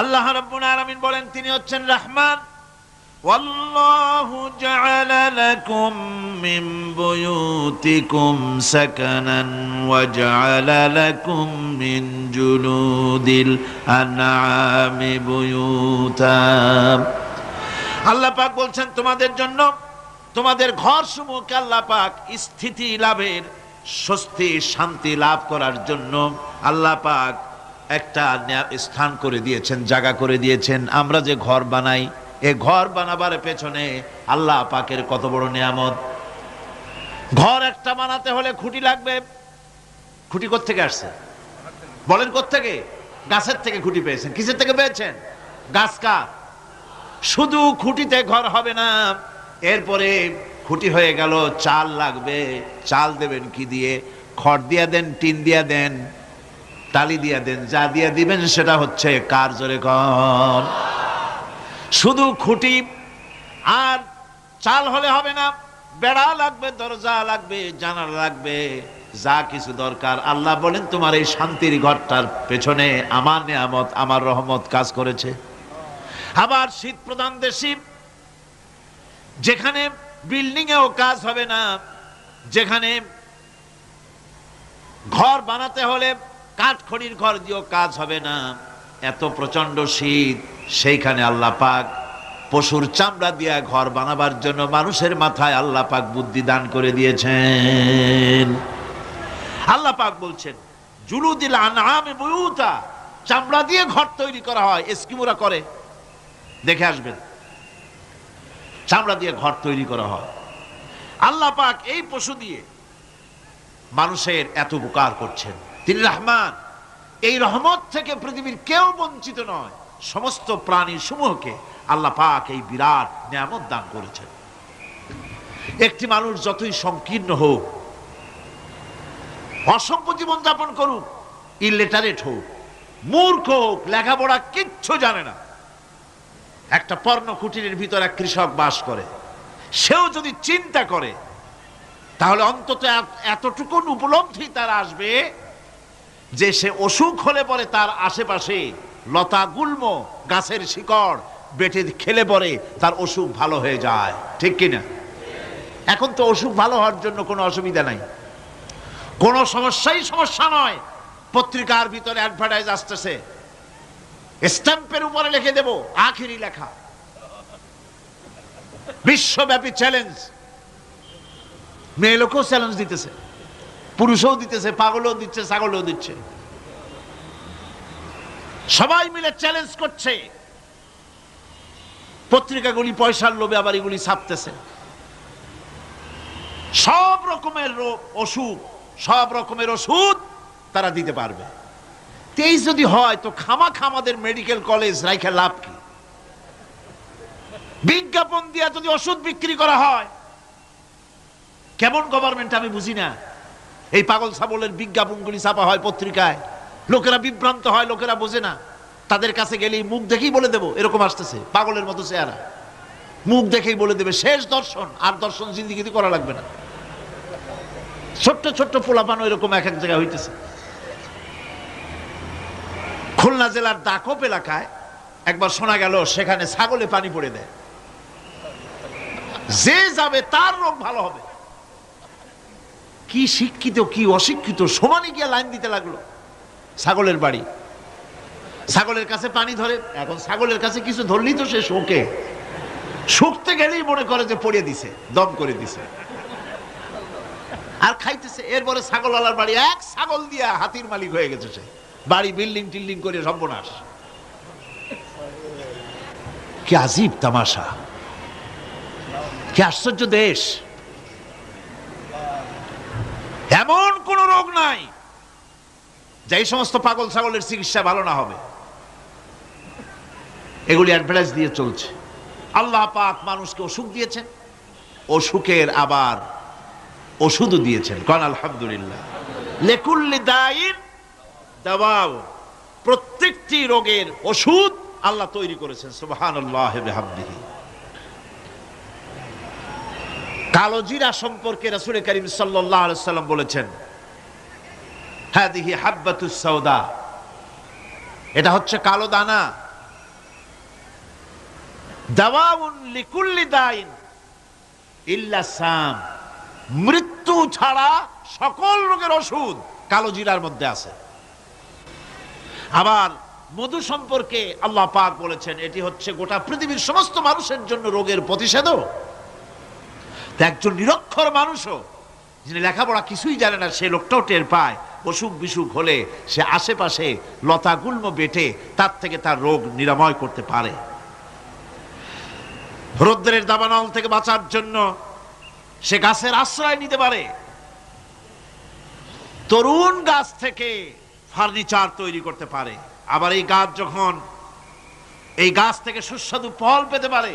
আল্লাহ রাব্বুল আলামিন বলেন, তিনি হচ্ছেন রহমান। ওয়াল্লাহু জাআলা লাকুম মিন বুয়ুতিকুম সাকানান ওয়া জাআলা লাকুম মিন জুলুদিল আনআমি বুয়ুতা। আল্লাহ পাক বলছেন, তোমাদের জন্য তোমাদের ঘর সমূহকে আল্লাহ পাক স্থিতি লাভের, স্বস্তি শান্তি লাভ করার জন্য আল্লাহ পাক একটা স্থান করে দিয়েছেন, জায়গা করে দিয়েছেন। আমরা যে ঘর বানাই, এই ঘর বানাবার পেছনে আল্লাহ পাকের কত বড় নিয়ামত। ঘর একটা বানাতে হলে খুঁটি লাগবে। খুঁটি কোত্থেকে আসছে? বলেন কোত্থেকে? গাছের থেকে খুঁটি পেয়েছেন। কিসের থেকে পেয়েছেন? গাছ। কার? শুধু খুঁটিতে ঘর হবে না, এরপরে খুঁটি হয়ে গেল, চাল লাগবে। চাল দেবেন কি দিয়ে? খড় দিয়া দেন, টিন দিয়া দেন, টালি দিয়া দেন, যা দিয়া দিবেন সেটা হচ্ছে কার? জোরে কর। শুধু খুঁটি আর চাল হলে হবে না, বেড়া লাগবে, দরজা লাগবে, জানালা লাগবে, যা কিছু দরকার। আল্লাহ বলেন, তোমার এই শান্তির ঘরটার পেছনে আমার নিয়ামত, আমার রহমত কাজ করেছে। আবার শীত প্রধান দেশে, যেখানে বিল্ডিং এও কাজ হবে না, যেখানে ঘর বানাতে হলে কাঠখড়ির ঘর দিয়েও কাজ হবে না, এত প্রচন্ড শীত, সেইখানে আল্লাহ পাক পশুর চামড়া দিয়ে ঘর বানাবার জন্য মানুষের মাথায় আল্লাহ পাক বুদ্ধি দান করে দিয়েছেন। আল্লাহ পাক বলছেন, জুলুদিল আনআমি বুয়ুতা, চামড়া দিয়ে ঘর তৈরি করা হয়, এস্কিমোরা করে, দেখে আসবেন, চামড়া দিয়ে ঘর তৈরি করা হয়। আল্লাহ পাক এই পশু দিয়ে মানুষের এত উপকার করছেন। তিনি রহমান, এই রহমত থেকে পৃথিবীর কেউ বঞ্চিত নয়। সমস্ত প্রাণী সমূহকে আল্লাহ পাক এই বিরাট নিয়ামত দান করেছেন। একটি মানুষ যতই সংকীর্ণ হোক, অসভ্য জীবন যাপন করুক, ইলিটারেট হোক, মূর্খ হোক, লেখাপড়া কিচ্ছু জানে না, একটা পর্ণ কুটিরের ভিতর এক কৃষক বাস করে, সেও যদি চিন্তা করে তাহলে অন্তত এতটুকু উপলব্ধি তার আসবে যে সে অসুখ হলে পরে তার আশেপাশে লতা গুল্ম গাছের শিকড় বেটে খেলে পরে তার অসুখ ভালো হয়ে যায়, ঠিক কিনা? এখন তো অসুখ ভালো হওয়ার জন্য কোনো অসুবিধা নাই, কোনো সমস্যা নয়। পত্রিকার ভিতরে অ্যাডভার্টাইজ আসতেছে, স্ট্যাম্পের উপরে লিখে দেব আখেরি লেখা, বিশ্বব্যাপী চ্যালেঞ্জ। মেয়ে লোকও চ্যালেঞ্জ দিতেছে, পুরুষও দিতেছে, পাগলও দিচ্ছে, ছাগলও দিচ্ছে, সবাই মিলে চ্যালেঞ্জ করছে। পত্রিকাগুলি পয়সার লোভে আবার এগুলি ছাপতেছে। সব রকমের অসুখ, সব রকমের ওষুধ তারা দিতে পারবে। তেই যদি হয় তো খামাখা আমাদের মেডিকেল কলেজ রাইখা লাভ কি? বিজ্ঞাপন দিয়া যদি ওষুধ বিক্রি করা হয়, কেমন গভর্নমেন্ট আমি বুঝি না। এই পাগল ছাগলের বিজ্ঞাপনগুলি ছাপা হয় পত্রিকায়, লোকেরা বিভ্রান্ত হয়, লোকেরা বোঝে না। তাদের কাছে গেলেই মুখ দেখেই বলে দেবো এরকম আসতেছে, পাগলের মতো চেহারা, মুখ দেখেই বলে দেবে শেষ দর্শন, আর দর্শন জিন্দিগিতে করা লাগবে না। ছোট্ট ছোট্ট পোলাপানো এরকম এক এক জায়গায় হইতেছে। খুলনা জেলার দাকপ এলাকায় একবার শোনা গেল সেখানে ছাগলে পানি পড়ে দেয়, যে যাবে তার রোগ ভালো হবে। কি শিক্ষিত কি অশিক্ষিত সমানে গিয়া লাইন দিতে লাগলো। ছাগলের বাড়ি, ছাগলের কাছে পানি ধরে, এখন ছাগলের কাছে কিছু ধরলেই তো সে শোকে, শুকতে গেলেই মনে করে যে পড়িয়ে দিছে, দম করে দিছে, আর খাইতেছে। এরপরে ছাগলওয়ালার বাড়ি এক ছাগল দিয়া হাতির মালিক হয়ে গেছে সে, বাড়ি বিল্ডিং টিল্ডিং করে সর্বনাশ। কি আজীব তামাশা, কি আশ্চর্য দেশ। এমন কোন রোগ নাই যে এই সমস্ত পাগল ছাগলের চিকিৎসা ভালো না হবে। এগুলি অ্যাডভার্টাইজ দিয়ে চলছে। আল্লাহ পাক মানুষকে অসুখ দিয়েছেন, অসুখের আবার ওষুধও দিয়েছেন। কারণ আলহামদুলিল্লাহ, লিকুল্লি দাইন দাওয়াও, প্রত্যেকটি রোগের ওষুধ আল্লাহ তৈরি করেছেন। সুবহানাল্লাহি ওয়া বিহামদিহি। কালো জিরা সম্পর্কে রাসূল করিম সাল্লাল্লাহু আলাইহি ওয়াসাল্লাম বলেছেন, হাদিহি হাব্বাতুস সাওদা, এটা হচ্ছে কালো দানা। দাওয়াউন লিকুল্লি দাইন ইল্লা সাম, মৃত্যু ছাড়া সকল রোগের ওষুধ কালো জিরার মধ্যে আছে। আবার মধু সম্পর্কে আল্লাহ পাক বলেছেন, এটি হচ্ছে গোটা পৃথিবীর সমস্ত মানুষের জন্য রোগের প্রতিষেধক। একজন নিরক্ষর মানুষও, যিনি লেখাপড়া কিছুই জানে না, সে লোকটাও টের পায় অসুখ বিসুখ হলে সে আশেপাশে লতা গুল্ম বেটে তার থেকে তার রোগ নিরাময় করতে পারে। রৌদ্রের দাবানল থেকে বাঁচার জন্য সে গাছের আশ্রয় নিতে পারে। তরুণ গাছ থেকে ফার্নিচার তৈরি করতে পারে। আবার এই গাছ যখন, এই গাছ থেকে সুস্বাদু ফল পেতে পারে,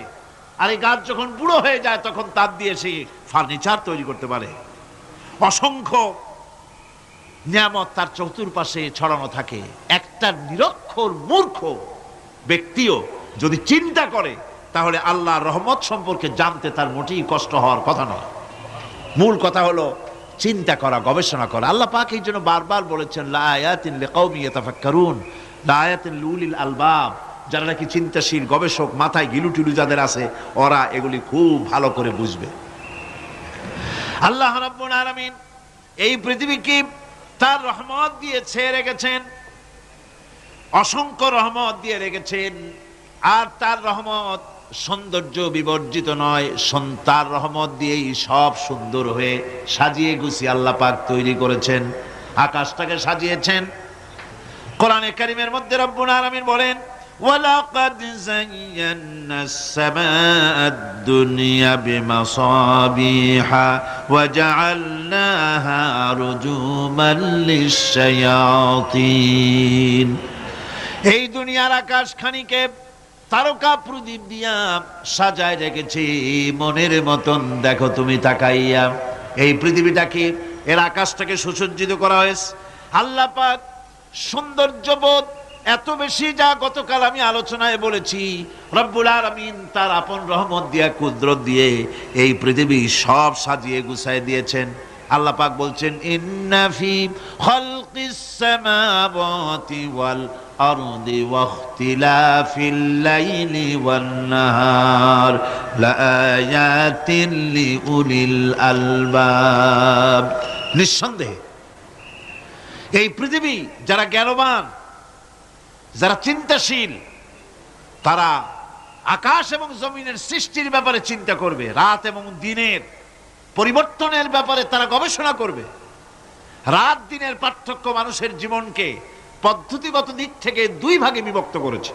আর এই গাছ যখন বুড়ো হয়ে যায় তখন তার দিয়ে সে ফার্নিচার তৈরি করতে পারে। অসংখ্য নিয়ামত তার চতুর্পাশে ছড়ানো থাকে। একটা নিরক্ষর মূর্খ ব্যক্তিও যদি চিন্তা করে তাহলে আল্লাহর রহমত সম্পর্কে জানতে তার মোটেই কষ্ট হওয়ার কথা নয়। মূল কথা হলো চিন্তা করা, গবেষণা করা। আল্লাহ পাক এই জন্য বারবার বলেছেন, লা আয়াতিন লিকাউমিন ইয়াতাফাক্কারুন, লা আয়াতিন লিউলিল আলবাব, যারা নাকি চিন্তাশীল গবেষক, মাথায় গিলুটিলু যাদের আছে, ওরা এগুলি খুব ভালো করে বুঝবে। আল্লাহ রাব্বুল আলামিন এই পৃথিবীকে তার রহমত দিয়ে ছেয়ে রেখেছেন, অসংখ্য রহমত দিয়ে রেখেছেন। আর তার রহমত সৌন্দর্য বিবর্জিত নয়, তার রহমত দিয়েই সব সুন্দর হয়ে সাজিয়ে গুছিয়ে আল্লাহ পাক তৈরি করেছেন। আকাশটাকে সাজিয়েছেন, কোরআনে কারীমের মধ্যে রব্বুল আলামিন বলেন, ওয়ালাকাদ যায়্যানাস সামাআদ দুনিয়া বিমাসাবিহা ওয়া জাআলনাহা রুজুমান লিশ-শায়াতিন। এই দুনিয়ার আকাশখানিকে তারকা প্রদীপ দিয়া সাজায় রেখেছি মনের মতন, দেখো তুমি তাকাইয়া। এই পৃথিবীটাকে, এর আকাশটাকে সুসজ্জিত করা হয়েছে। আল্লাহ পাক সৌন্দর্যবোধ এত বেশি, যা গতকাল আমি আলোচনায় বলেছি, রব্বুল আলামিন তার আপন রহমত দিয়া, কুদরত দিয়ে এই পৃথিবী সব সাজিয়ে গুছায় দিয়েছেন। আল্লাহ পাক বলছেন, ইন্না ফি খালকিস সামাওয়াতি ওয়াল আরদি ওয়াখতিলাফিল লাইলি ওয়ান নাহার লাআয়াতিন লিউলিল আলবাব। নিঃসন্দেহে এই পৃথিবী, যারা জ্ঞানবান, যারা চিন্তাশীল, তারা আকাশ এবং জমিনের সৃষ্টির ব্যাপারে চিন্তা করবে, রাত এবং দিনের পরিবর্তনের ব্যাপারে তারা গবেষণা করবে। রাত দিনের পার্থক্য মানুষের জীবনকে পদ্ধতিগত দিক থেকে দুই ভাগে বিভক্ত করেছে।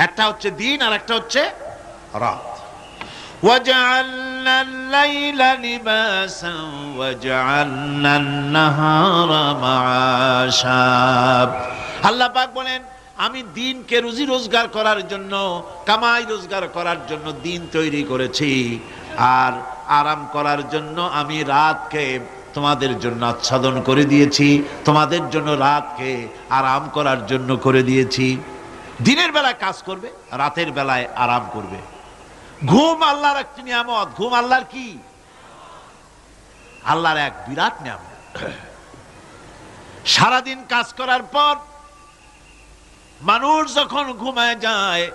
একটা হচ্ছে দিন আর একটা হচ্ছে রাত। وَجَعَلْنَا اللَّيْلَ لِبَاسًا وَجَعَلْنَا النَّهَارَ مَعَاشًا। আল্লাহ পাক বলেন, আমি দিনকে রুজি রোজগার করার জন্য, কামাই রোজগার করার জন্য দিন তৈরি করেছি, আর আরাম করার জন্য আমি রাতকে তোমাদের জন্য আচ্ছাদন করে দিয়েছি, তোমাদের জন্য রাতকে আরাম করার জন্য করে দিয়েছি। দিনের বেলায় কাজ করবে, রাতের বেলায় আরাম করবে। ঘুম আল্লাহর একটি নিয়ামত। ঘুম আল্লাহর কি? আল্লাহর এক বিরাট নিয়ামত। সারাদিন কাজ করার পর মানুষ যখন ঘুমায় যায়,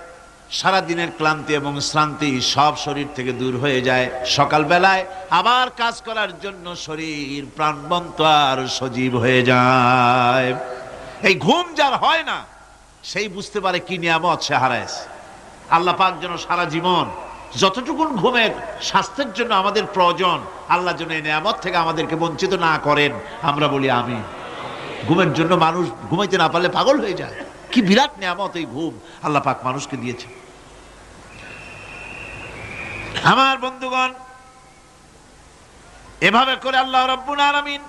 সারাদিনের ক্লান্তি এবং শ্রান্তি সব শরীর থেকে দূর হয়ে যায়। সকালবেলায় আবার কাজ করার জন্য শরীর প্রাণবন্ত আর সজীব হয়ে যায়। এই ঘুম যার হয় না, সেই বুঝতে পারে কি নিয়ামত সে হারাইছে। আল্লাহ পাক যেন সারা জীবন যতটুকুন ঘুমের স্বাস্থ্যের জন্য আমাদের প্রয়োজন, আল্লাহ যেন এই নিয়ামত থেকে আমাদেরকে বঞ্চিত না করেন। আমরা বলি আমিন। ঘুমের জন্য মানুষ ঘুমাইতে না পারলে পাগল হয়ে যায়। কি বিরাট নিয়ামত এই ঘুম আল্লাহ পাক মানুষকে দিয়েছে। আমার বন্ধুগণ, এভাবে করে আল্লাহ রাব্বুল আলামিন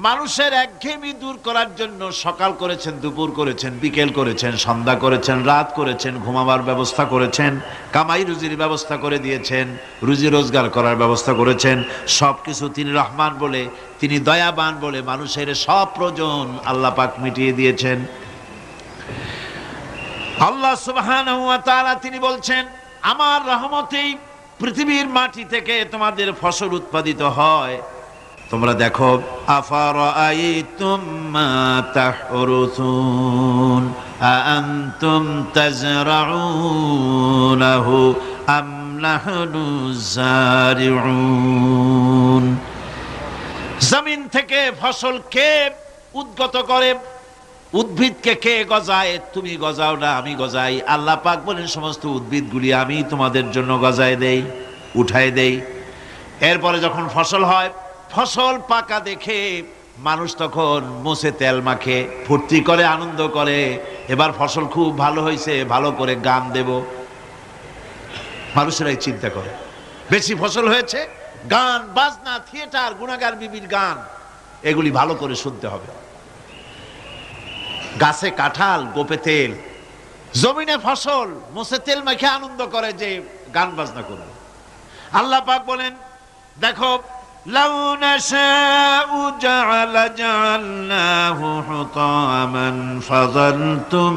মানুষের একঘেয়েমি দূর করার জন্য সকাল করেছেন, দুপুর করেছেন, বিকেল করেছেন, সন্ধ্যা করেছেন, রাত করেছেন, ঘুমাবার ব্যবস্থা করেছেন, কামাই রুজির ব্যবস্থা করে দিয়েছেন, রুজি রোজগার করার ব্যবস্থা করেছেন। সবকিছু তিনি রহমান বলে, তিনি দয়াবান বলে মানুষের সব প্রয়োজন আল্লাহ পাক মিটিয়ে দিয়েছেন। আল্লাহ সুবহানাহু ওয়া তাআলা তিনি বলছেন, আমার রহমতেই পৃথিবীর মাটি থেকে তোমাদের ফসল উৎপাদিত হয়। তোমরা দেখো, আফারাআইতুম মা তাহরুসুন আআনতুম তাজরাউনাহু আম নাহনু যারিউন। জমিন থেকে ফসল কে উদ্গত করে? উদ্ভিদকে কে গজায়? তুমি গজাও না, আমি গজাই। আল্লাহ পাক বলেন, সমস্ত উদ্ভিদগুলি আমি তোমাদের জন্য গজায় দেই, উঠায় দেই। এরপরে যখন ফসল হয়, ফসল পাকা দেখে মানুষ তখন মুছে তেল মাখে, ফুর্তি করে, আনন্দ করে। এবার ফসল খুব ভালো হয়েছে, ভালো করে গান দেব। মানুষেরাই চিন্তা করে, বেশি ফসল হয়েছে, গান বাজনা, থিয়েটার, গুনাগার বিবির গান, এগুলি ভালো করে শুনতে হবে। গাছে কাঁঠাল, গোপে তেল, জমিনে ফসল, মুছে তেল মাখে আনন্দ করে যে গান বাজনা করবে। আল্লাহ পাক বলেন, দেখো, লাউ নাশাউ জাআলনাহু হুতামান ফাযালতুম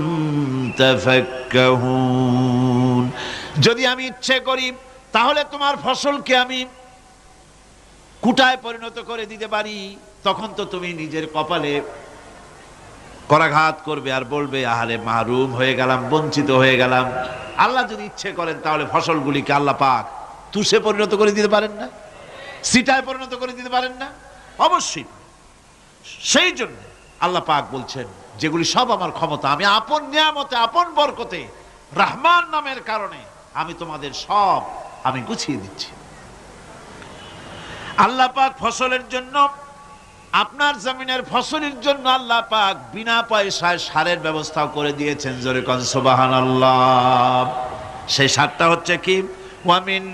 তাফাক্কাহুন। যদি আমি ইচ্ছে করি তাহলে তোমার ফসলকে আমি কুটায় পরিণত করে দিতে পারি। তখন তো তুমি নিজের কপালে করাঘাত করবে আর বলবে, আহারে মাহরুম হয়ে গেলাম, বঞ্চিত হয়ে গেলাম। আল্লাহ যদি ইচ্ছে করেন তাহলে ফসলগুলিকে আল্লাহ পাক তুষে পরিণত করে দিতে পারেন না? সিটায় পরিণত করে দিতে পারেন না? অবশ্যই। সেই জন্য আল্লাহ পাক বলছেন, যেগুলি সব আমার ক্ষমতা, আমি আপন নিয়ামতে, আপন বরকতে, রহমান নামের কারণে আমি তোমাদের সব আমি গুছিয়ে দিচ্ছি। আল্লাহ পাক ফসলের জন্য আপনার জমিনের ফসলের জন্য আল্লাহ পাক বিনা পয়সায় সারের ব্যবস্থা করে দিয়েছেন। জোরে কোন সুবহানাল্লাহ। সেই সারটা হচ্ছে কি? ওয়া মিন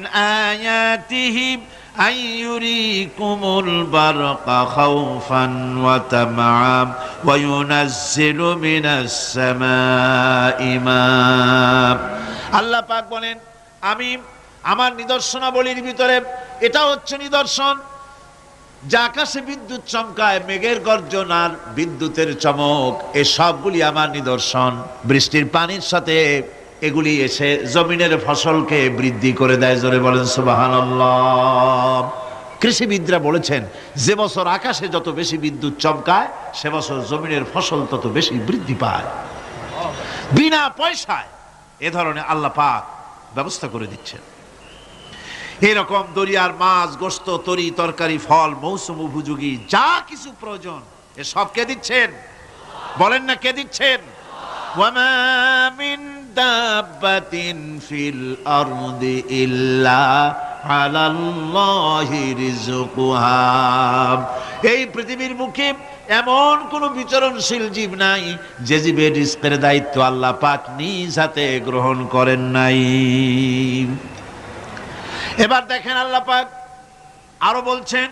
আয়াতিহি আইয়ুরিকুমুল বারকা খাউফান ওয়া তামআম ওয়া ইউনাজ্জিলু মিনাস সামাই মা। আল্লাহ পাক বলেন, আমি আমার নিদর্শনাবলীর ভিতরে এটা হচ্ছে নিদর্শন, যে আকাশে বিদ্যুৎ চমকায়, মেঘের গর্জন আর বিদ্যুতের চমক, এ সবগুলি আমার নিদর্শন। বৃষ্টির পানির সাথে এগুলি এসে জমিনের ফসলকে বৃদ্ধি করে দেয়। জোরে বলেন সুবহানাল্লাহ। কৃষিবিদরা বলেছেন, যে বছর আকাশে যত বেশি বিদ্যুৎ চমকায়, সে বছর জমিনের ফসল তত বেশি বৃদ্ধি পায়। বিনা পয়সায় এ ধরনের আল্লাহ পাক ব্যবস্থা করে দিচ্ছেন। এরকম দরিয়ার মাছ, গোশত, তরি তরকারি, ফল, মৌসুম উপযোগী যা কিছু প্রয়োজন, এ সব কে দিচ্ছেন? বলেন না, কে দিচ্ছেন? ওয়ামা মিন দাব্বাতিন ফিল আরদি ইল্লা আলাল্লাহি রিজকুহা। এই পৃথিবীর মুখে এমন কোন বিচরণশীল জীব নাই যে জীবের রিজকের দায়িত্ব আল্লাহ পাক নিজ হাতে গ্রহণ করেন নাই। এবার দেখেন আল্লাহ পাক আরো বলছেন,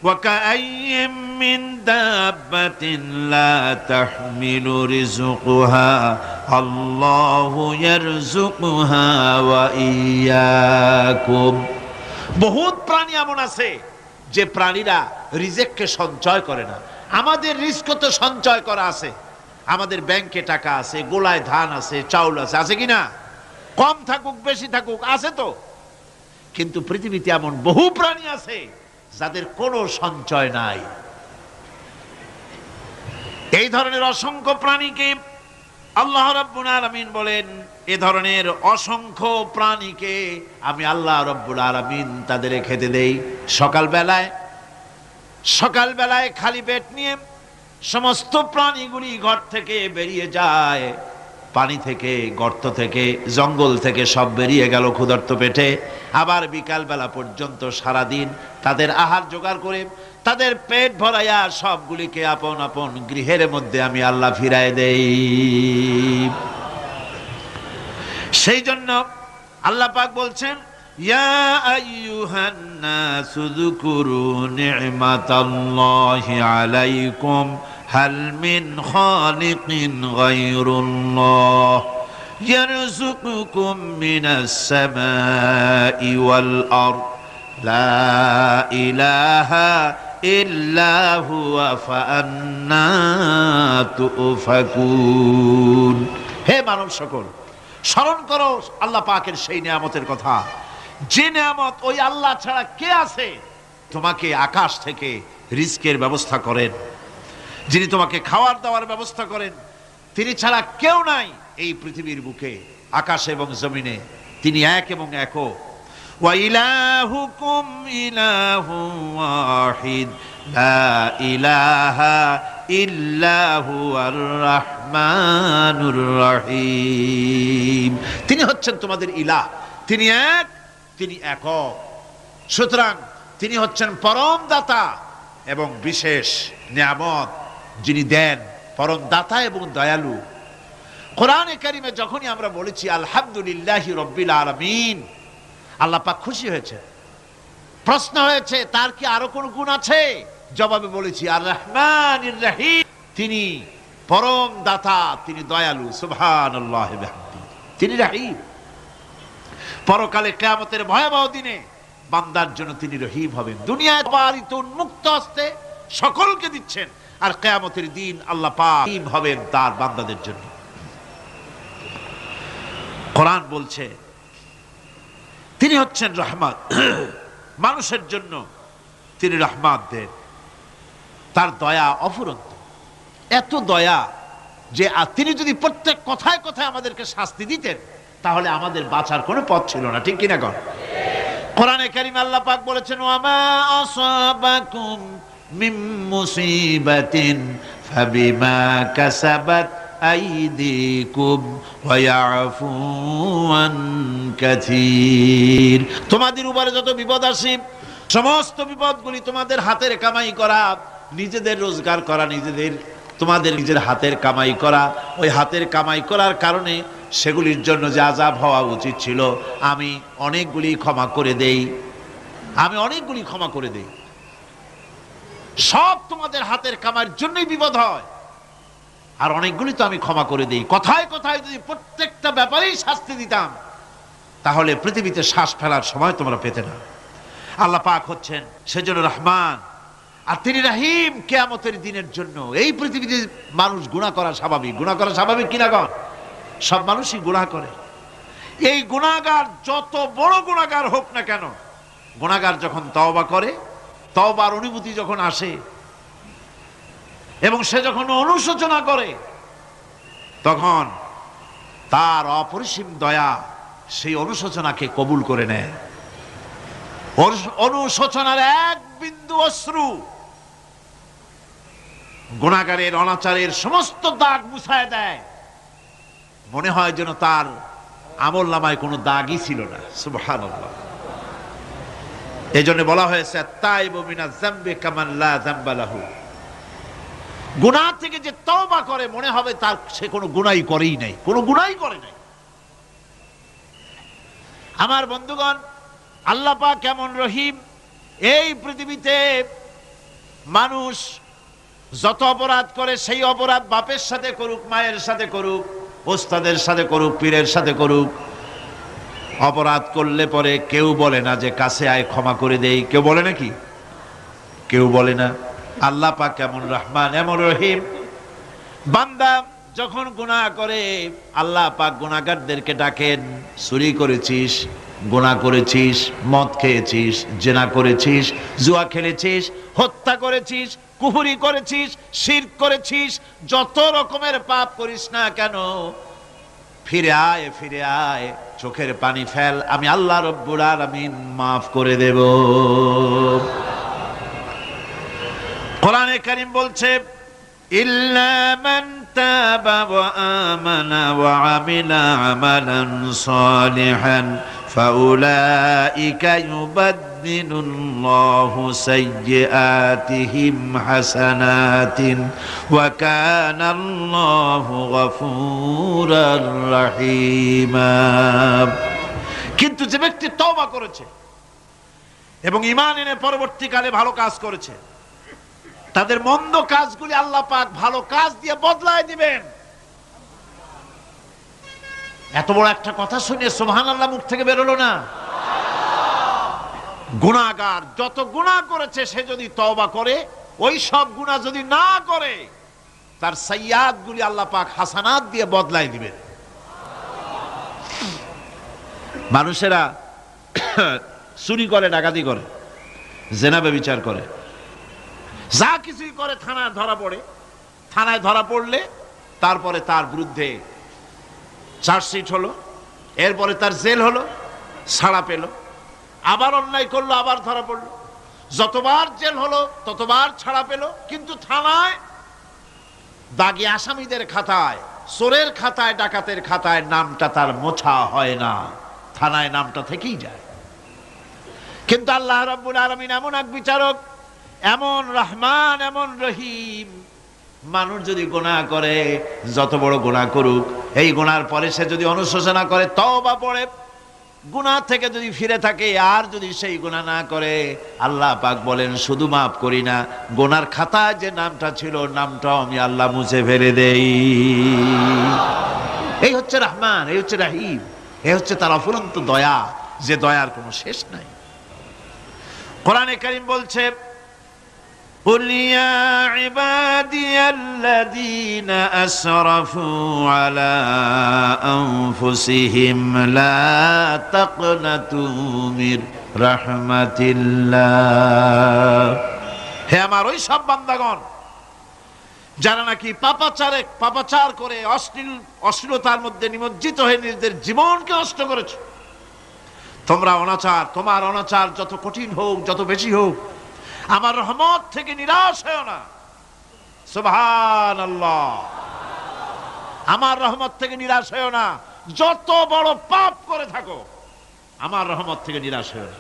ওয়াকাইয়্যিম মিন দাব্বাতিন লা তাহমিলু রিজকুহা আল্লাহু ইয়ারযুকুহা ওয়া ইয়্যাকুম। বহুত প্রাণী এমন আছে যে প্রাণীরা রিজেককে সঞ্চয় করে না। আমাদের রিজক তো সঞ্চয় করা আছে, আমাদের ব্যাংকে টাকা আছে, গোলায় ধান আছে, চাউল আছে, আছে কিনা? কম থাকুক বেশি থাকুক, আছে তো। কিন্তু পৃথিবীতে এমন বহু প্রাণী আছে যাদের কোনো সঞ্চয় নাই। এই ধরনের অসংখ্য প্রাণীকে আল্লাহ রাব্বুল আলামিন বলেন, এ ধরনের অসংখ্য প্রাণীকে আমি আল্লাহ রাব্বুল আলামিন তাদের খেতে দেই। সকালবেলায় খালি পেট নিয়ে সমস্ত প্রাণীগুলি ঘর থেকে বেরিয়ে যায়, পানি থেকে, গর্ত থেকে, জঙ্গল থেকে সব বেরিয়ে গেল ক্ষুধার্ত পেটে। আবার বিকাল বেলা পর্যন্ত সারাদিন তাদের আহার জোগাড় করে তাদের পেট ভরাইয়া সবগুলিকে আপন আপন গৃহের মধ্যে আমি আল্লাহ ফিরায় দেই। সেই জন্য আল্লাহ পাক বলছেন, ইয়া আইয়ুহান নাসু যকুরু নি'মাতাল্লাহি আলাইকুম হাল মিন খালিকিন গায়রুল্লাহ ইয়ারযুকুকুম মিনাস সামাই ওয়াল আরদ লা ইলাহা ইল্লা হুয়া ফাআন্না তুফাকুন। হে মানব সকল, স্মরণ করো আল্লাহ পাকের সেই নিয়ামতের কথা, যে নিয়ামত ওই আল্লাহ ছাড়া কে আছে? তোমাকে আকাশ থেকে রিজকের ব্যবস্থা করেন, যিনি তোমাকে খাওয়ার দাওয়ার ব্যবস্থা করেন, তিনি ছাড়া কেউ নাই এই পৃথিবীর বুকে, আকাশ এবং জমিনে। তিনি এক এবং একক। ওয়া ইলাহুকুম ইলাহুন ওয়াহিদ লা ইলাহা ইল্লা হুয়ার রাহমানুর রহিম। তিনি হচ্ছেন তোমাদের ইলাহ, তিনি এক, তিনি একক। সুতরাং তিনি হচ্ছেন পরম দাতা এবং বিশেষ নিয়ামত যিনি দেন, পরম দাতা এবং দয়ালু। কোরআনে কারিমে যখনই আমরা বলেছি আলহামদুলিল্লাহি রাব্বিল আলামিন, আল্লাহ পাক খুশি হয়েছে। প্রশ্ন হয়েছে তার কি আরো কোন গুণ আছে? জবাবে বলেছি আর রহমানির রহিম, তিনি পরম দাতা, তিনি দয়ালু। সুবহানাল্লাহি ওয়া বিহামদিহি, তিনি রহিম। পরকালে কিয়ামতের ভয়াবহ দিনে বান্দার জন্য তিনি রহিম হবেন। দুনিয়ায় বারিত উন্মুক্ত হস্তে সকলকে দিচ্ছেন, আর কিয়ামতের দিন আল্লাহ পাক রহিম হবেন তার বান্দাদের জন্য। কোরআন বলছে তিনি হচ্ছেন রহমত, মানুষের জন্য তিনি রহমত দেন। তার দয়া অফুরন্ত, এত দয়া যে তিনি যদি প্রত্যেক কথায় কথায় আমাদেরকে শাস্তি দিতেন তাহলে আমাদের বাঁচার কোনো পথ ছিল না। ঠিক কিনা কর? কোরআনে কারীমে আল্লাহ পাক বলেছেন, ওয়ামা আসাবাকুম মিন মুসিবাতিন ফাবিমা কাসাবাত আইদিকুম ওয়া ইয়াফু আন কাসীর। তোমাদের উপরে যত বিপদ আসে, সমস্ত বিপদগুলি তোমাদের হাতের কামাই করা, নিজেদের রোজগার করা, তোমাদের নিজের হাতের কামাই করা, ওই হাতের কামাই করার কারণে সেগুলির জন্য যে আযাব হওয়া উচিত ছিল আমি অনেকগুলি ক্ষমা করে দেই, সব তোমাদের হাতের কামাইয়ের জন্যই বিপদ হয়, আর অনেকগুলি তো আমি ক্ষমা করে দেই। কথায় কথায় যদি প্রত্যেকটা ব্যাপারেই শাস্তি দিতাম তাহলে পৃথিবীতে শ্বাস ফেলার সময় তোমরা পেতে না। আল্লাহ পাক হচ্ছেন সেজন্য রহমান, আর তিনি রহিম। কিয়ামতের দিনের জন্য এই পৃথিবীতে মানুষ গুনাহ করা স্বাভাবিক কিনা গণ? সব মানুষই গুনাহ করে। এই গুনাহগার যত বড় গুনাহগার হোক না কেন, গুনাহগার যখন তওবা করে, তওবার অনুভূতি যখন আসে এবং সে যখন অনুশোচনা করে, তখন তার অপরিসীম দয়া সেই অনুশোচনাকে কবুল করে নেয়। অনুশোচনার এক বিন্দু অশ্রু গুনাহগারের অনাচারের সমস্ত দাগ মুছায় দেয়, মনে হয় যেন তার আমল নামায় কোনো দাগই ছিল না। সুবহানাল্লাহ। এই জন্য বলা হয়েছে তাইবু মিনাজ যামবি কামান লা যামবা লাহু। গুনাহ থেকে যে তওবা করে মনে হবে তার সে কোনো গুনাহই করেই নাই, আমার বন্ধুগণ, আল্লাহ পাক কেমন রহিম। এই পৃথিবীতে মানুষ যত অপরাধ করে সেই অপরাধ বাপের সাথে করুক, মায়ের সাথে করুক, ওস্তাদের সাথে করুক, পীরের সাথে করুক, অপরাধ করলে পরে কেউ বলে না যে কাছে আয় ক্ষমা করে দেই। কেউ বলে নাকি? কেউ বলে না। আল্লাহ পাক কেমন রহমান, এমন রহিম। বান্দা যখন গুনাহ করে আল্লাহ পাক গুনাহগারদেরকে ডাকেন, চুরি করেছিস, গুনাহ করেছিস, মদ খেয়েছিস, জিনা করেছিস, জুয়া খেলেছিস, হত্যা করেছিস, কুফরি করেছিস, শিরক করেছিস, যত রকমের পাপ করিস না কেন, ফিরে আয়, চোখের পানি ফেল, আমি আল্লাহ রব্বুল আলামিন মাফ করে দেব। কোরআনে কারীম বলছে ইল্লা মান তাবা ওয়া আমানা ওয়া আমিলা আমালান সালিহান ফাউলাইকা ইউবাদদিলুল্লাহু সাইয়্যাতিহিম হাসানাতিন ওয়া কানাল্লাহু গফুরার রহিমা। কিন্তু যে ব্যক্তি তওবা করেছে এবং ঈমান এনে পরবর্তীকালে ভালো কাজ করেছে, তাদের মন্দ কাজগুলি আল্লাহ পাক ভালো কাজ দিয়ে বদলায় দিবেন। এত বড় একটা কথা শুনে সুবহানাল্লাহ মুখ থেকে বেরোলো না? গুনাহগার যত গুনাহ করেছে সে যদি তওবা করে, ওই সব গুনাহ যদি না করে, তার সাইয়্যাতগুলি আল্লাহ পাক হাসানাত দিয়ে বদলায় দিবেন। মানুষেরা চুরি করে, ডাকাতি করে, জিনা ব্যভিচার করে, যা কিছুই করে থানায় ধরা পড়ে। থানায় ধরা পড়লে তারপরে তার বিরুদ্ধে চার্জশিট হলো, এরপরে তার জেল হলো, ছাড়া পেল, আবার অন্যায় করলো, আবার ধরা পড়লো, যতবার জেল হলো ততবার ছাড়া পেল, কিন্তু থানায় দাগী আসামিদের খাতায়, চোরের খাতায়, ডাকাতের খাতায় নামটা তার মোছা হয় না, থানায় নামটা থেকেই যায়। কিন্তু আল্লাহ রাব্বুল আলামিন এমন এক বিচারক, এমন রহমান, এমন রহিম। মানুষ যদি গুনাহ করে, যত বড় গুনাহ করুক, এই গুনার পরে সে যদি অনুশোচনা করে, তওবা পড়ে, গুনাহ থেকে যদি ফিরে থাকে, আর যদি সেই গুনাহ না করে, আল্লাহ পাক বলেন শুধু মাফ করি না, গুনার খাতায় যে নামটা ছিল নামটাও আমি আল্লাহ মুছে ফেলে দেই। এই হচ্ছে রহমান, এই হচ্ছে রহিম, এই হচ্ছে তার অফুরন্ত দয়া, যে দয়ার কোনো শেষ নাই। কোরআনে কারীম বলছে قل يا عبادي الذين أسرفوا على أنفسهم لا تقنطوا من رحمة الله। হে আমার ওই সব বান্দাগণ যারা নাকি পাপাচার করে অশ্লীলতার মধ্যে নিমজ্জিত হয়ে নিজেদের জীবনকে নষ্ট করেছে, তোমার অনাচার যত কঠিন হোক, যত বেশি হোক, আমার রহমত থেকে নিরাশ হয় না। সুবহানাল্লাহ। আমার রহমত থেকে নিরাশ হয় না, যত বড় পাপ করে থাকো আমার রহমত থেকে নিরাশ হয় না।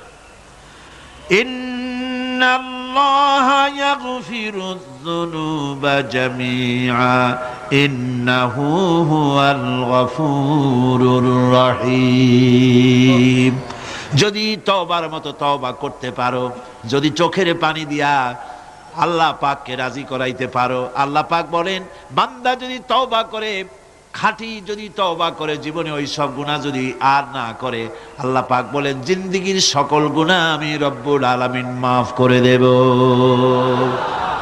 ইন্নাল্লাহা ইয়াগফিরুয যুনুবা জামিআ ইন্নাহু হুয়াল গফুরুর রহিম। যদি তওবার মতো তওবা করতে পারো, যদি চোখের পানি দিয়া আল্লাহ পাককে রাজি করাইতে পারো, আল্লাহ পাক বলেন বান্দা যদি তওবা করে, খাঁটি যদি তওবা করে, জীবনে ওই সব গুনাহ যদি আর না করে, আল্লাহ পাক বলেন জিন্দেগীর সকল গুনাহ আমি রব্বুল আলামিন মাফ করে দেব।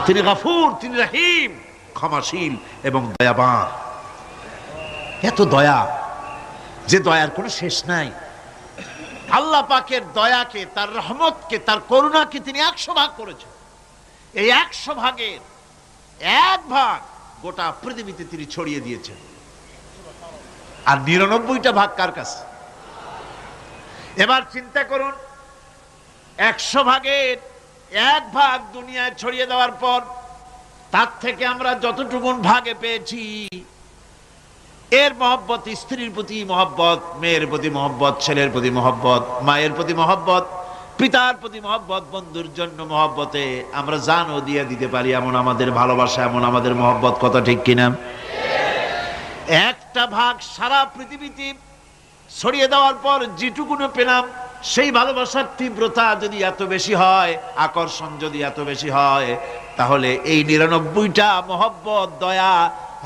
তিনি গফুর, তিনি রহিম, ক্ষমাশীল এবং দয়াবান। এত দয়া, যে দয়ার কোনো শেষ নাই। আল্লাহ পাকের দয়াকে, তার রহমতকে, তার করুণাকে তিনি 100 ভাগ করেছেন। এই 100 ভাগের 1 ভাগ গোটা পৃথিবীতে তিনি ছড়িয়ে দিয়েছেন। আর 99টা ভাগ কার কাছে? এবার চিন্তা করুন, 100 ভাগের 1 ভাগ দুনিয়ায় ছড়িয়ে দেওয়ার পর তার থেকে আমরা যতটুকুন ভাগে পেয়েছি, এর মহব্বত, স্ত্রীর প্রতি মহব্বত, মেয়ের প্রতি মহব্বত, ছেলের প্রতি মহব্বত, মায়ের প্রতি মহব্বত, পিতার প্রতি মহব্বত, বন্ধুর জন্য মহব্বতে আমরা জানও দিয়ে দিতে পারি। এমন আমাদের ভালোবাসা, এমন আমাদের মহব্বত, কথা ঠিক কিনা? 1টা ভাগ সারা পৃথিবীতে ছড়িয়ে দেওয়ার পর যেটুকুনো পেলাম, সেই ভালোবাসার তীব্রতা যদি এত বেশি হয়, আকর্ষণ যদি এত বেশি হয়, তাহলে এই 99টা মহব্বত, দয়া,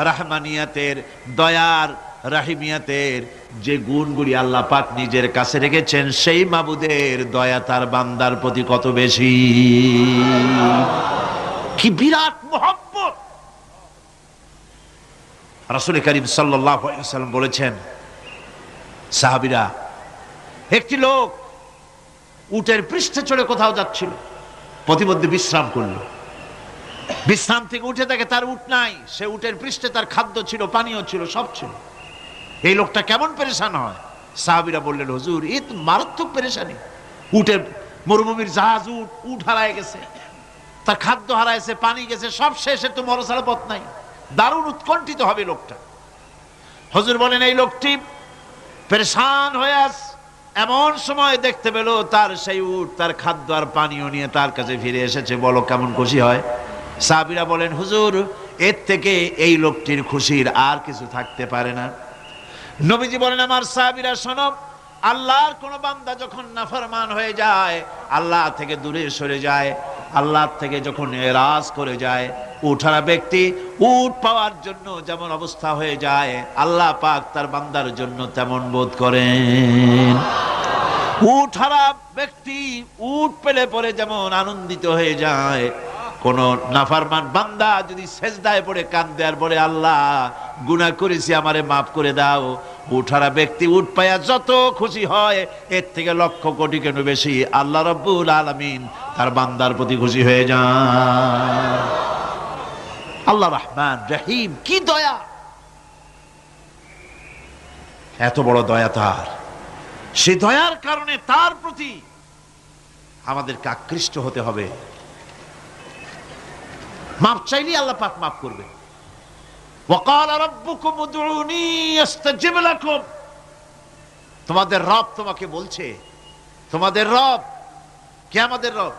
রাহমানিয়াতের, দয়ার, রাহিমিয়াতের যে গুণগুলি আল্লাহ পাক নিজের কাছে রেখেছেন, সেই মাবুদের দয়া তার বান্দার প্রতি কত বেশি! কি বিরাট মহব্বত! রাসূল করিম সাল্লাল্লাহু আলাইহি ওয়াসাল্লাম বলেছেন, সাহাবীরা, একটি লোক উটের পৃষ্ঠে চড়ে কোথাও যাচ্ছিল, প্রতিমধ্যে বিশ্রাম করল। বিশ্রাম থেকে উঠে দেখে তার উট নাই। সে উটের পৃষ্ঠে তার খাদ্য ছিল, পানীয় ছিল, সব ছিল। এই লোকটা কেমন পেরেশান হয়? সাহাবীরা বললেন, হুজুর, এ তো মারাত্মক পেরেশানি। উটের মরুভূমির জাহাজ, উট হারায় গেছে, তার খাদ্য হারাইছে, পানি গেছে, সব শেষে তো মরা ছাড়া পথ নাই। দারুণ উৎকণ্ঠিত হবে লোকটা। হুজুর বলেন, এই লোকটি পেরেশান হয়ে আস, এমন সময় দেখতে পেল তার সেই উট তার খাদ্য আর পানীয় নিয়ে তার কাছে ফিরে এসেছে। বলো কেমন খুশি হয়? সাহাবীরা বলেন, হুজুর, এর থেকে এই লোকটির খুশির আর কিছু থাকতে পারে না। নবীজি বলেন, আমার সাহাবীরা শোনো, আল্লাহর কোন বান্দা যখন নাফরমান হয়ে যায়, আল্লাহ থেকে দূরে সরে যায়, আল্লাহ থেকে যখন এরাজ করে যায়, উঠারা ব্যক্তি উট পাওয়ার জন্য যেমন অবস্থা হয়ে যায়, আল্লাহ পাক তার বান্দার জন্য তেমন বোধ করেন। উঠারা ব্যক্তি উট পেলে পরে যেমন আনন্দিত হয়ে যায়, কোন নাফরমান বান্দা যদি সেজদায় পড়ে কাঁদে আর বলে, আল্লাহ গুনাহ করেছি, আমারে মাফ করে দাও, উঠারা ব্যক্তি উট পায়া যত খুশি হয়, এর থেকে লক্ষ কোটি কেন বেশি আল্লাহ রাব্বুল আলামিন তার বান্দার প্রতি খুশি হয়ে যান। আল্লাহ রহমান রহিম, কি দয়া! এত বড় দয়া তার। সে দয়ার কারণে তার প্রতি আমাদেরকে আকৃষ্ট হতে হবে। মাপ চাইলেই আল্লাহ পাক মাফ করবে। ওয়াকালা রাব্বুকুম উদউনি আস্তাজিব লাকুম। তোমাদের রব তোমাকে বলছে, তোমাদের রব কে? আমাদের রব।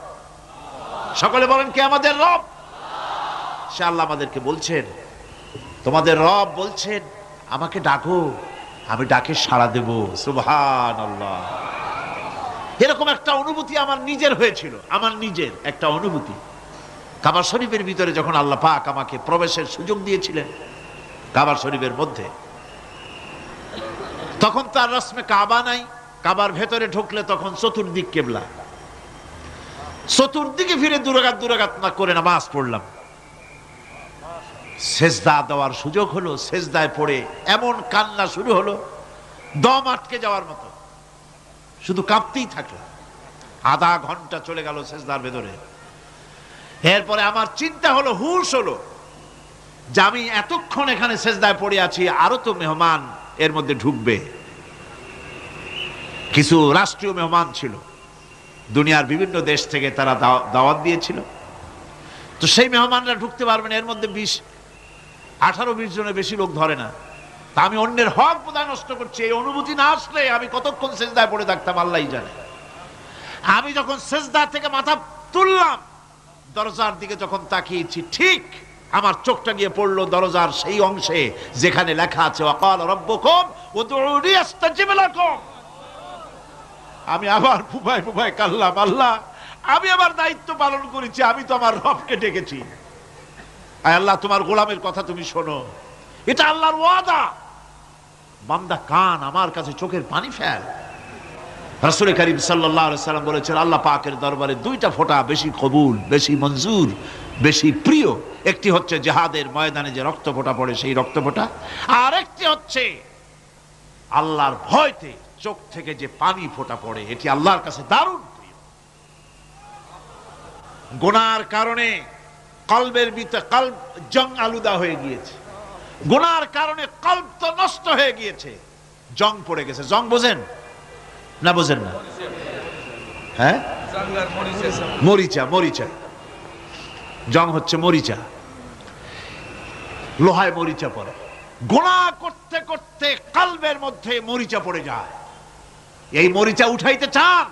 সকলে বলেন, কে আমাদের রব? সে আল্লাহ আমাদেরকে বলছেন, তোমাদের রব বলছেন, আমাকে ডাকো, আমি ডাকে সাড়া দেব। সুবহানাল্লাহ। এরকম একটা অনুভূতি আমার নিজের হয়েছিল, আমার নিজের একটা অনুভূতি। কাবা শরীফের ভিতরে যখন আল্লাহ পাক আমাকে প্রবেশের সুযোগ দিয়েছিলেন, কাবা শরীফের মধ্যে, তখন তার রসমে কাবা নাই। কাবার ভেতরে ঢুকলে তখন চতুর্দিক কেবলা, চতুর্দিকে ফিরে দুরাকাত না করে নামাজ পড়লাম। সেজদা দেওয়ার সুযোগ হলো, সেজদায় পড়ে এমন কান্না শুরু হলো, দম আটকে যাওয়ার মতো, শুধু কাঁপতেই থাকলাম। আধা ঘন্টা চলে গেল সেজদার ভেতরে। এরপরে আমার চিন্তা হলো, হুঁশ হলো যে আমি এতক্ষণ এখানে সেজদায় পড়ে আছি, আরো তো মেহমান এর মধ্যে ঢুকবে। কিছু রাষ্ট্রীয় মেহমান ছিল, দুনিয়ার বিভিন্ন দেশ থেকে তারা দাওয়াত দিয়েছিল। তো সেই মেহমানরা ঢুকতে পারবেন, এর মধ্যে 18-20 জনের বেশি লোক ধরে না। তা আমি অন্যের হক বোধহয় নষ্ট করছি, এই অনুভূতি না আসলে আমি কতক্ষণ সেজদায় পড়ে থাকতাম আল্লাহই জানে। আমি যখন সেজদা থেকে মাথা তুললাম, দরজার দিকে যখন তাকিয়েছি, ঠিক আমার চোখটা গিয়ে পড়লো দরজার সেই অংশে যেখানে লেখা আছে ওয়াকাল রাব্বুকুম উদউনি আস্তাজিব লাকুম। আমি আবার ফুফায় ফুফায় কাল্লাম, আল্লাহ আমি আমার দায়িত্ব পালন করেছি, আমি তো আমার রবকে ডেকেছি। আয় আল্লাহ, তোমার গোলামের কথা তুমি শোনো, এটা আল্লাহর ওয়াদা। বান্দা কান, আমার কাছে চোখের পানি ফেল। রাসূল করিম সাল্লাল্লাহু আলাইহি সাল্লাম বলেছেন, আল্লাহ পাকের দরবারে দুইটা ফোঁটা বেশি কবুল, বেশি মঞ্জুর, বেশি প্রিয়। একটি হচ্ছে জিহাদের ময়দানে যে রক্ত ফোঁটা পড়ে সেই রক্ত ফোঁটা, আর একটি হচ্ছে আল্লাহর ভয়তে চোখ থেকে যে পানি ফোঁটা পড়ে, এটি আল্লাহর কাছে দারুণ প্রিয়। গুনার কারণে কলবের ভিতরে কলব জং আলুদা হয়ে গিয়েছে, গুনার কারণে কলব তো নষ্ট হয়ে গিয়েছে, জং পড়ে গেছে। জং বোঝেন না? বোঝেন না? হ্যাঁ, মরিচা। মরিচা জং হচ্ছে মরিচা, লোহায় মরিচা পড়ে। গুনাহ করতে করতে কলবের মধ্যে মরিচা পড়ে যায়। এই মরিচা উঠাইতে চান?